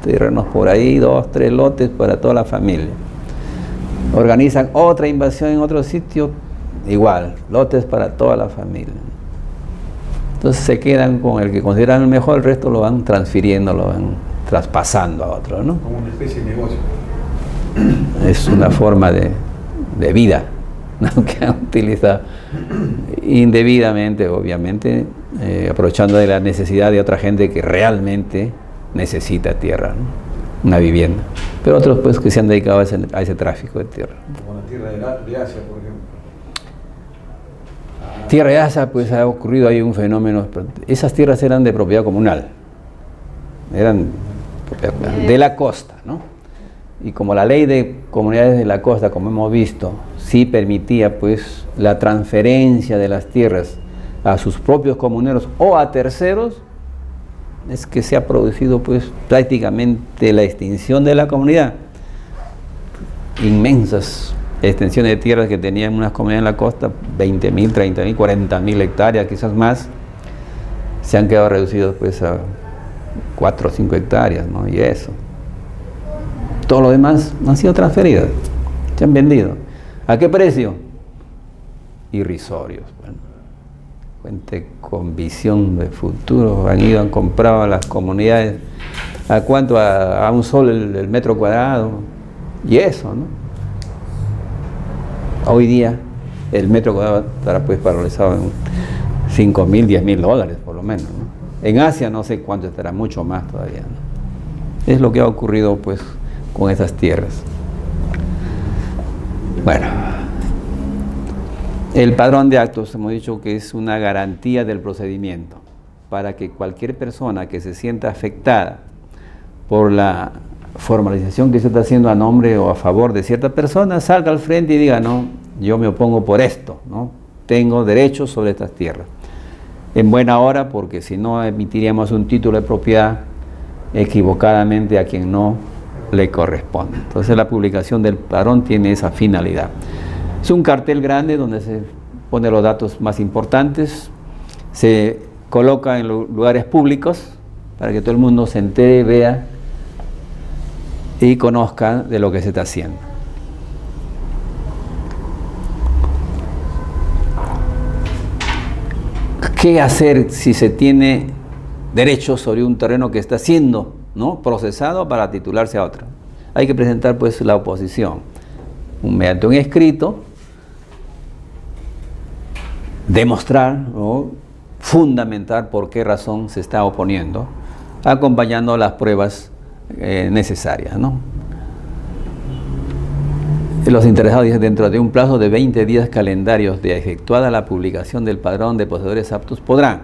terrenos por ahí, 2, 3 lotes para toda la familia. Organizan otra invasión en otro sitio, igual, lotes para toda la familia. Entonces se quedan con el que consideran el mejor, el resto lo van transfiriendo, lo van traspasando a otro, ¿no? Como una especie de negocio. Es una forma de vida, ¿no? Que han utilizado indebidamente, obviamente, aprovechando de la necesidad de otra gente que realmente necesita tierra, ¿no? Una vivienda. Pero otros, pues, que se han dedicado a ese tráfico de tierra. Como la tierra de Asia, por ejemplo. Tierra de Asia, pues ha ocurrido ahí un fenómeno. Esas tierras eran de propiedad comunal, eran de la costa, ¿no? Y como la ley de comunidades de la costa, como hemos visto, sí permitía, pues, la transferencia de las tierras a sus propios comuneros o a terceros, es que se ha producido, pues, prácticamente la extinción de la comunidad. Inmensas extensiones de tierras que tenían unas comunidades en la costa, 20.000, 30.000, 40.000 hectáreas, quizás más, se han quedado reducidos, pues, a 4 o 5 hectáreas, ¿no? Y eso. Todo lo demás han sido transferidas, se han vendido. ¿A qué precio? Irrisorios. Bueno, gente con visión de futuro han comprado a las comunidades. ¿A cuánto? A un sol el metro cuadrado. Y eso, ¿no? Hoy día el metro cuadrado estará, pues, valorizado en $5.000, $10.000 por lo menos, ¿no? En Asia no sé cuánto estará, mucho más todavía, ¿no? Es lo que ha ocurrido, pues, con esas tierras. Bueno, el padrón de actos hemos dicho que es una garantía del procedimiento para que cualquier persona que se sienta afectada por la formalización que se está haciendo a nombre o a favor de cierta persona salga al frente y diga: no, yo me opongo por esto, ¿no? Tengo derechos sobre estas tierras. En buena hora, porque si no emitiríamos un título de propiedad equivocadamente a quien no le corresponde. Entonces la publicación del padrón tiene esa finalidad. Es un cartel grande donde se pone los datos más importantes, se coloca en lugares públicos para que todo el mundo se entere, vea y conozca de lo que se está haciendo. ¿Qué hacer si se tiene derechos sobre un terreno que está siendo, ¿no?, procesado para titularse a otro? Hay que presentar, pues, la oposición mediante un escrito, demostrar o fundamentar por qué razón se está oponiendo, acompañando las pruebas necesarias, ¿no? Los interesados, dicen, dentro de un plazo de 20 días calendarios de efectuada la publicación del padrón de poseedores aptos, podrán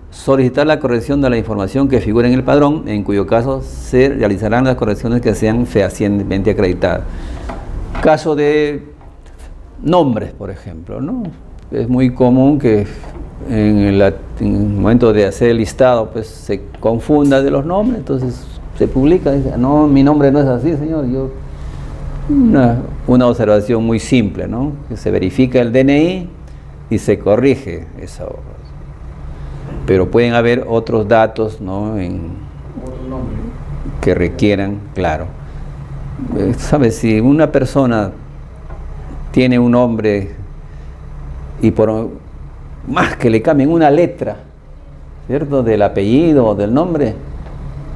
solicitar la corrección de la información que figure en el padrón, en cuyo caso se realizarán las correcciones que sean fehacientemente acreditadas. Caso de nombres, por ejemplo, ¿no? Es muy común que en el momento de hacer el listado, pues, se confunda de los nombres, entonces se publica, dice, no, mi nombre no es así, señor. Una observación muy simple, ¿no? Que se verifica el DNI y se corrige esa obra. Pero pueden haber otros datos, ¿no? Otro nombre. Que requieran, claro. ¿Sabes? Si una persona tiene un nombre y por más que le cambien una letra, ¿cierto?, del apellido o del nombre,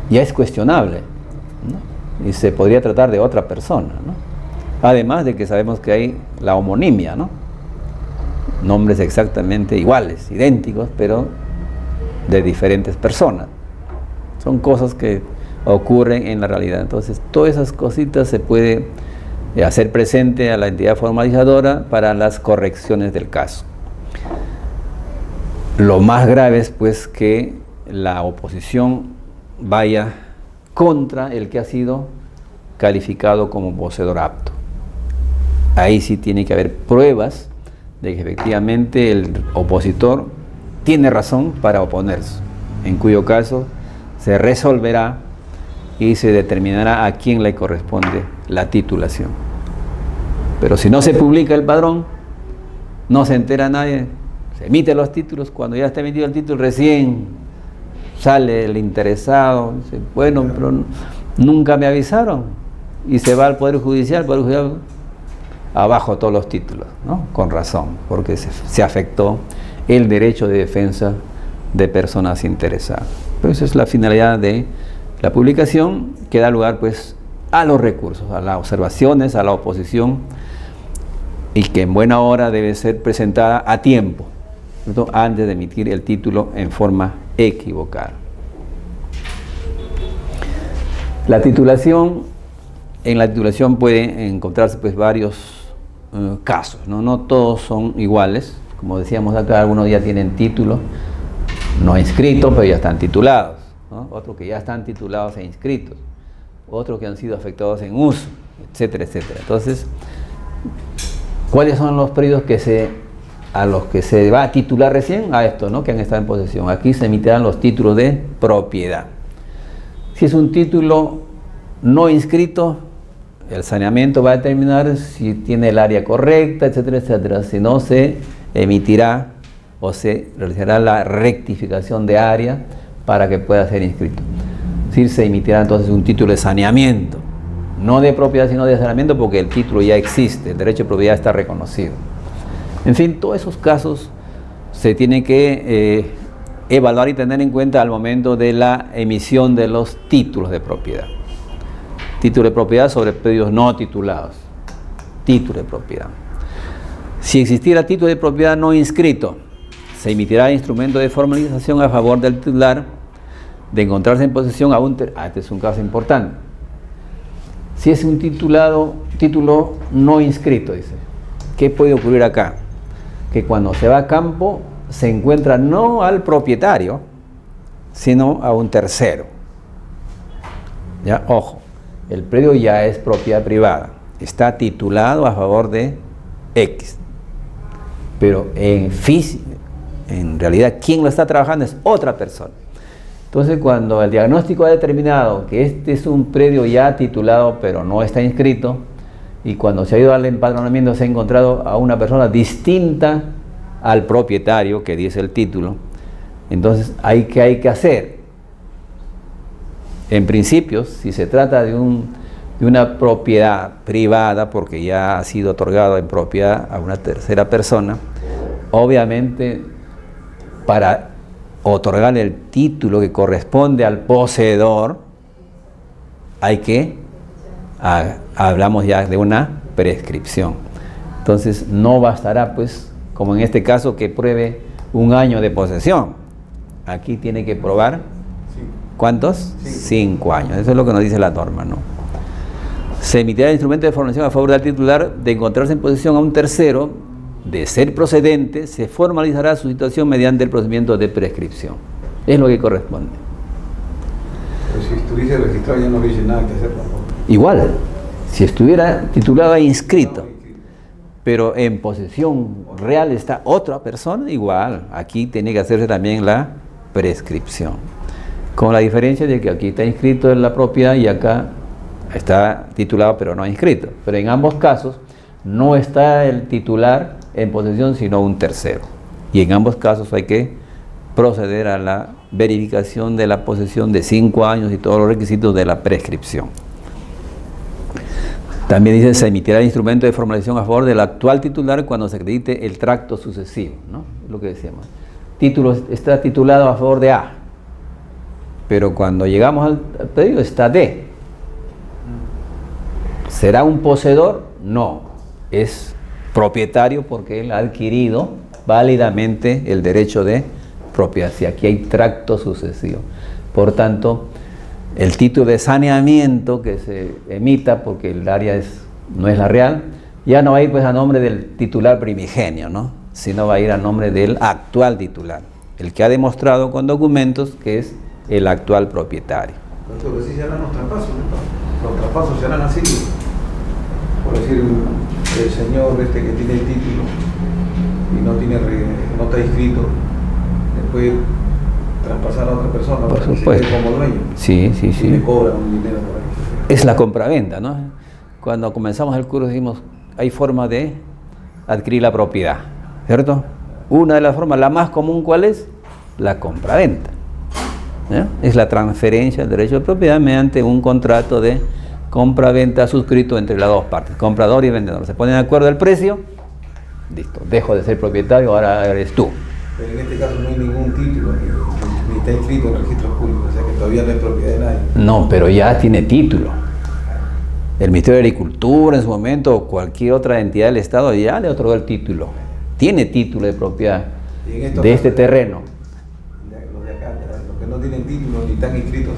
ya es cuestionable, ¿no? Y se podría tratar de otra persona, ¿no? Además de que sabemos que hay la homonimia, ¿no? Nombres exactamente iguales, idénticos, pero de diferentes personas. Son cosas que ocurren en la realidad. Entonces, todas esas cositas se puede hacer presente a la entidad formalizadora para las correcciones del caso. Lo más grave es pues que la oposición vaya contra el que ha sido calificado como poseedor apto. Ahí sí tiene que haber pruebas de que efectivamente el opositor tiene razón para oponerse, en cuyo caso se resolverá y se determinará a quién le corresponde la titulación. Pero si no se publica el padrón, no se entera nadie, se emiten los títulos, cuando ya está emitido el título recién sale el interesado, dice, bueno, pero nunca me avisaron, y se va al Poder Judicial, abajo todos los títulos, ¿no? Con razón, porque se afectó el derecho de defensa de personas interesadas. Pero esa es la finalidad de la publicación, que da lugar pues a los recursos, a las observaciones, a la oposición, y que en buena hora debe ser presentada a tiempo, ¿cierto?, antes de emitir el título en forma equivocada. La titulación, en la titulación pueden encontrarse pues varios casos, ¿no? No todos son iguales. Como decíamos acá, algunos ya tienen título no inscritos, pero ya están titulados, ¿no? Otros que ya están titulados e inscritos, otros que han sido afectados en uso, etcétera, etcétera. Entonces, ¿cuáles son los periodos a los que se va a titular recién? A estos, ¿no?, que han estado en posesión. Aquí se emitirán los títulos de propiedad. Si es un título no inscrito, el saneamiento va a determinar si tiene el área correcta, etcétera, etcétera. Si no, se emitirá o se realizará la rectificación de área para que pueda ser inscrito. Es decir, se emitirá entonces un título de saneamiento, no de propiedad sino de saneamiento, porque el título ya existe, el derecho de propiedad está reconocido. En fin, todos esos casos se tienen que evaluar y tener en cuenta al momento de la emisión de los títulos de propiedad. Título de propiedad sobre predios no titulados. Título de propiedad. Si existiera título de propiedad no inscrito, se emitirá instrumento de formalización a favor del titular de encontrarse en posesión a un este es un caso importante. Si es un título no inscrito, dice, ¿qué puede ocurrir acá? Que cuando se va a campo se encuentra no al propietario, sino a un tercero. Ya, ojo, el predio ya es propiedad privada, está titulado a favor de X, pero en realidad quien lo está trabajando es otra persona. Entonces, cuando el diagnóstico ha determinado que este es un predio ya titulado pero no está inscrito, y cuando se ha ido al empadronamiento se ha encontrado a una persona distinta al propietario que dice el título, entonces ¿qué hay que hacer? En principio, si se trata de una propiedad privada, porque ya ha sido otorgado en propiedad a una tercera persona, obviamente para otorgar el título que corresponde al poseedor, hablamos ya de una prescripción. Entonces no bastará pues, como en este caso, que pruebe 1 año de posesión. Aquí tiene que probar, ¿cuántos? 5 años. Eso es lo que nos dice la norma, ¿no? Se emitirá el instrumento de formalización a favor del titular de encontrarse en posesión a un tercero. De ser procedente, se formalizará su situación mediante el procedimiento de prescripción. Es lo que corresponde. Pero si estuviese registrado ya no hubiese nada que hacer tampoco. Igual, si estuviera titulado e inscrito, pero en posesión real está otra persona, igual, aquí tiene que hacerse también la prescripción. Con la diferencia de que aquí está inscrito en la propiedad y acá está titulado pero no inscrito. Pero en ambos casos no está el titular en posesión sino un tercero. Y en ambos casos hay que proceder a la verificación de la posesión de 5 años y todos los requisitos de la prescripción. También dice, se emitirá el instrumento de formalización a favor del actual titular cuando se acredite el tracto sucesivo, ¿no? Es lo que decíamos. Título está titulado a favor de A, pero cuando llegamos al pedido está D. ¿Será un poseedor? No, es propietario porque él ha adquirido válidamente el derecho de propiedad. Si aquí hay tracto sucesivo. Por tanto, el título de saneamiento que se emita, porque el área no es la real, ya no va a ir pues a nombre del titular primigenio, ¿no? Sino va a ir a nombre del actual titular, el que ha demostrado con documentos que es el actual propietario. Entonces, sí se harán los traspasos, ¿no? Los traspasos se harán así. Por decir, el señor que tiene el título y no está inscrito, después traspasar a otra persona, por supuesto, como dueño. Sí. Y le cobran un dinero por ahí. Es la compraventa, ¿no? Cuando comenzamos el curso dijimos, hay forma de adquirir la propiedad, ¿cierto? Una de las formas, la más común, ¿cuál es? La compraventa. ¿Ya? Es la transferencia del derecho de propiedad mediante un contrato de compra-venta suscrito entre las dos partes, comprador y vendedor. Se ponen de acuerdo el precio, listo, dejo de ser propietario, ahora eres tú. Pero en este caso no hay ningún título, ni está inscrito en el registro público, o sea que todavía no es propiedad de nadie. No, pero ya tiene título. El Ministerio de Agricultura en su momento, o cualquier otra entidad del Estado ya le otorgó el título. Tiene título de propiedad de este terreno. Los de acá, los que no tienen título ni están inscritos.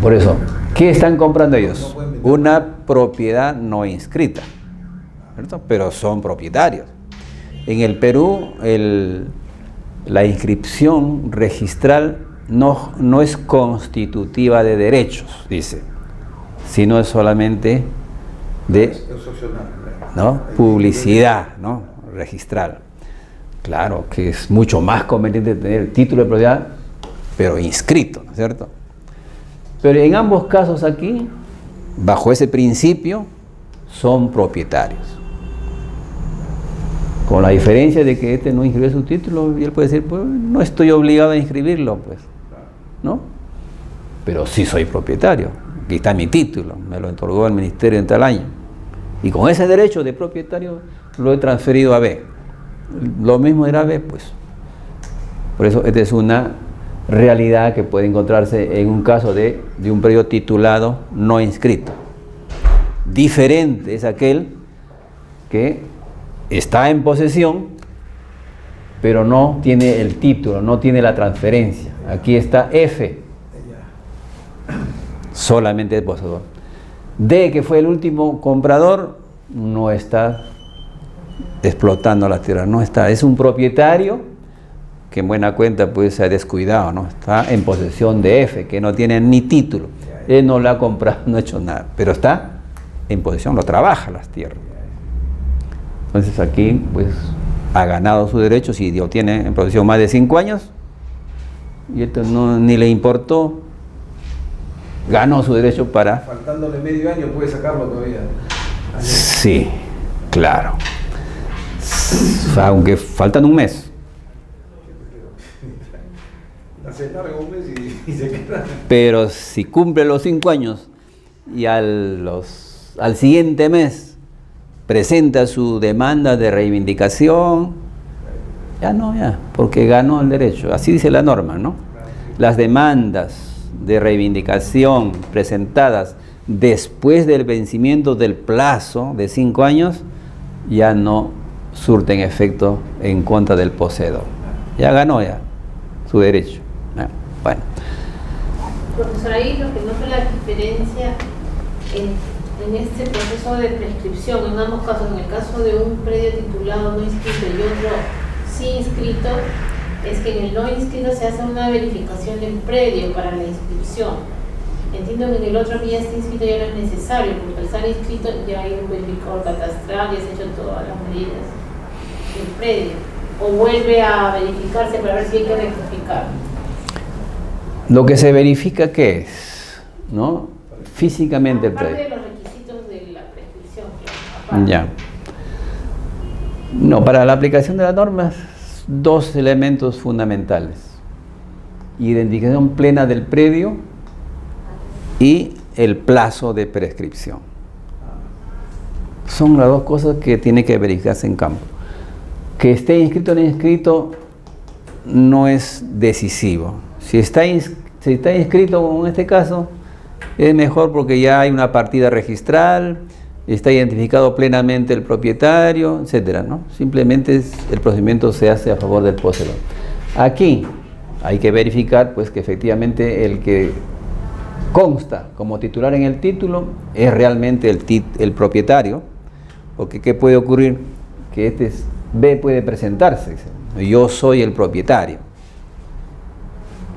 Por eso, ¿qué están comprando ellos? Una propiedad no inscrita, ¿cierto? Pero son propietarios. En el Perú, la inscripción registral no es constitutiva de derechos, dice, sino es solamente de publicidad, ¿no? Registral. Claro que es mucho más conveniente tener el título de propiedad, pero inscrito, ¿no es cierto? Pero en ambos casos aquí, bajo ese principio, son propietarios. Con la diferencia de que este no inscribió su título y él puede decir, pues no estoy obligado a inscribirlo, pues, ¿no? Pero sí soy propietario, aquí está mi título, me lo otorgó el ministerio en tal año. Y con ese derecho de propietario lo he transferido a B. Lo mismo era B, pues. Por eso esta es una realidad que puede encontrarse en un caso de un predio titulado no inscrito. Diferente es aquel que está en posesión, pero no tiene el título, no tiene la transferencia. Aquí está F, solamente el poseedor. D, que fue el último comprador, no está explotando las tierras, no está. Es un propietario que en buena cuenta pues se ha descuidado, ¿no? Está en posesión de F, que no tiene ni título. Él no la ha comprado, no ha hecho nada, pero está en posesión, lo trabaja las tierras. Entonces aquí pues ha ganado su derecho, si lo tiene en posesión más de 5 años, y esto ni le importó, ganó su derecho para... Faltándole medio año puede sacarlo todavía. Sí, claro. Aunque faltan un mes. Se larga un mes y se queda. Pero si cumple los 5 años y al siguiente mes presenta su demanda de reivindicación, ya, porque ganó el derecho. Así dice la norma, ¿no? Las demandas de reivindicación presentadas después del vencimiento del plazo de 5 años ya no surten efecto en contra del poseedor. Ya ganó su derecho. Bueno. Profesor, ahí lo que noto es la diferencia en este proceso de prescripción, en ambos casos, en el caso de un predio titulado no inscrito y otro sí inscrito, es que en el no inscrito se hace una verificación del predio para la inscripción. Entiendo que en el otro que ya está inscrito ya no es necesario, porque al estar inscrito ya hay un verificador catastral, ya se han hecho todas las medidas del predio. O vuelve a verificarse para ver si hay que rectificar. Lo que se verifica, ¿qué es? ¿No? Físicamente el Aparte predio. de los requisitos de la prescripción, claro, aparte. Ya. No, para la aplicación de las normas, dos elementos fundamentales. Identificación plena del predio y el plazo de prescripción. Son las dos cosas que tiene que verificarse en campo. Que esté inscrito o no inscrito no es decisivo. Si está inscrito, como en este caso, es mejor porque ya hay una partida registral, está identificado plenamente el propietario, etcétera, ¿no? Simplemente el procedimiento se hace a favor del poseedor. Aquí hay que verificar pues que efectivamente el que consta como titular en el título es realmente el propietario, porque ¿qué puede ocurrir? Que B puede presentarse, dice, yo soy el propietario,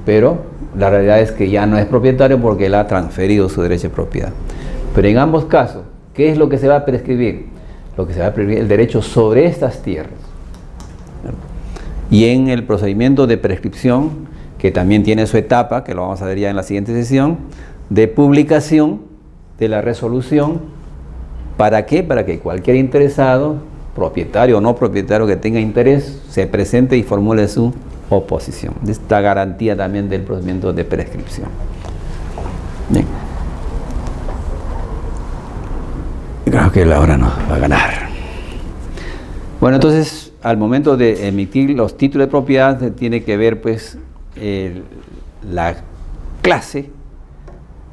pero la realidad es que ya no es propietario porque él ha transferido su derecho de propiedad. Pero en ambos casos, ¿qué es lo que se va a prescribir? Lo que se va a prescribir el derecho sobre estas tierras. Y en el procedimiento de prescripción, que también tiene su etapa, que lo vamos a ver ya en la siguiente sesión, de publicación de la resolución. ¿Para qué? Para que cualquier interesado, propietario o no propietario que tenga interés, se presente y formule su oposición. Esta garantía también del procedimiento de prescripción. Bien. Creo que la hora nos va a ganar. Bueno, entonces, al momento de emitir los títulos de propiedad, tiene que ver, pues, la clase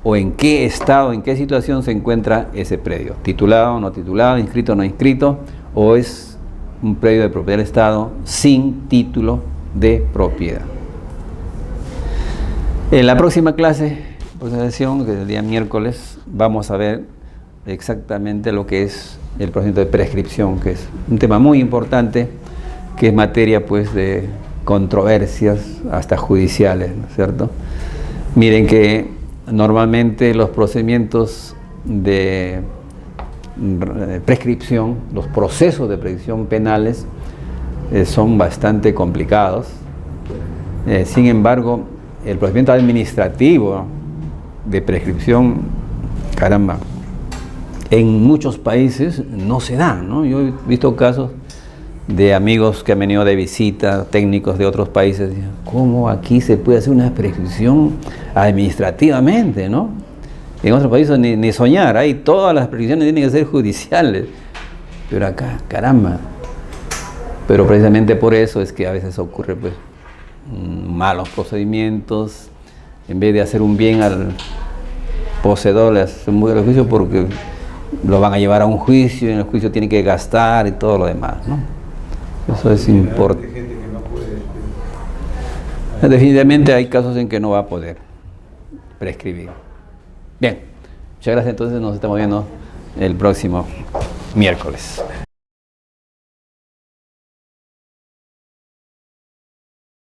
o en qué estado, en qué situación se encuentra ese predio. Titulado o no titulado, inscrito o no inscrito, o es un predio de propiedad del Estado sin título de propiedad. En la próxima clase, sesión, que es el día miércoles, vamos a ver exactamente lo que es el procedimiento de prescripción, que es un tema muy importante, que es materia pues de controversias hasta judiciales, ¿no es cierto? Miren que normalmente los procedimientos de prescripción, los procesos de prescripción penales son bastante complicados. Sin embargo, el procedimiento administrativo de prescripción, caramba, en muchos países no se da, ¿no? Yo he visto casos de amigos que han venido de visita, técnicos de otros países, ¿cómo aquí se puede hacer una prescripción administrativamente, ¿no? En otros países ni soñar, ahí todas las prescripciones tienen que ser judiciales, pero acá, caramba. Pero precisamente por eso es que a veces ocurre pues malos procedimientos, en vez de hacer un bien al poseedor, le hacen un buen juicio porque lo van a llevar a un juicio y en el juicio tiene que gastar y todo lo demás, ¿no? Eso es importante. Definitivamente hay casos en que no va a poder prescribir. Bien, muchas gracias, entonces nos estamos viendo el próximo miércoles.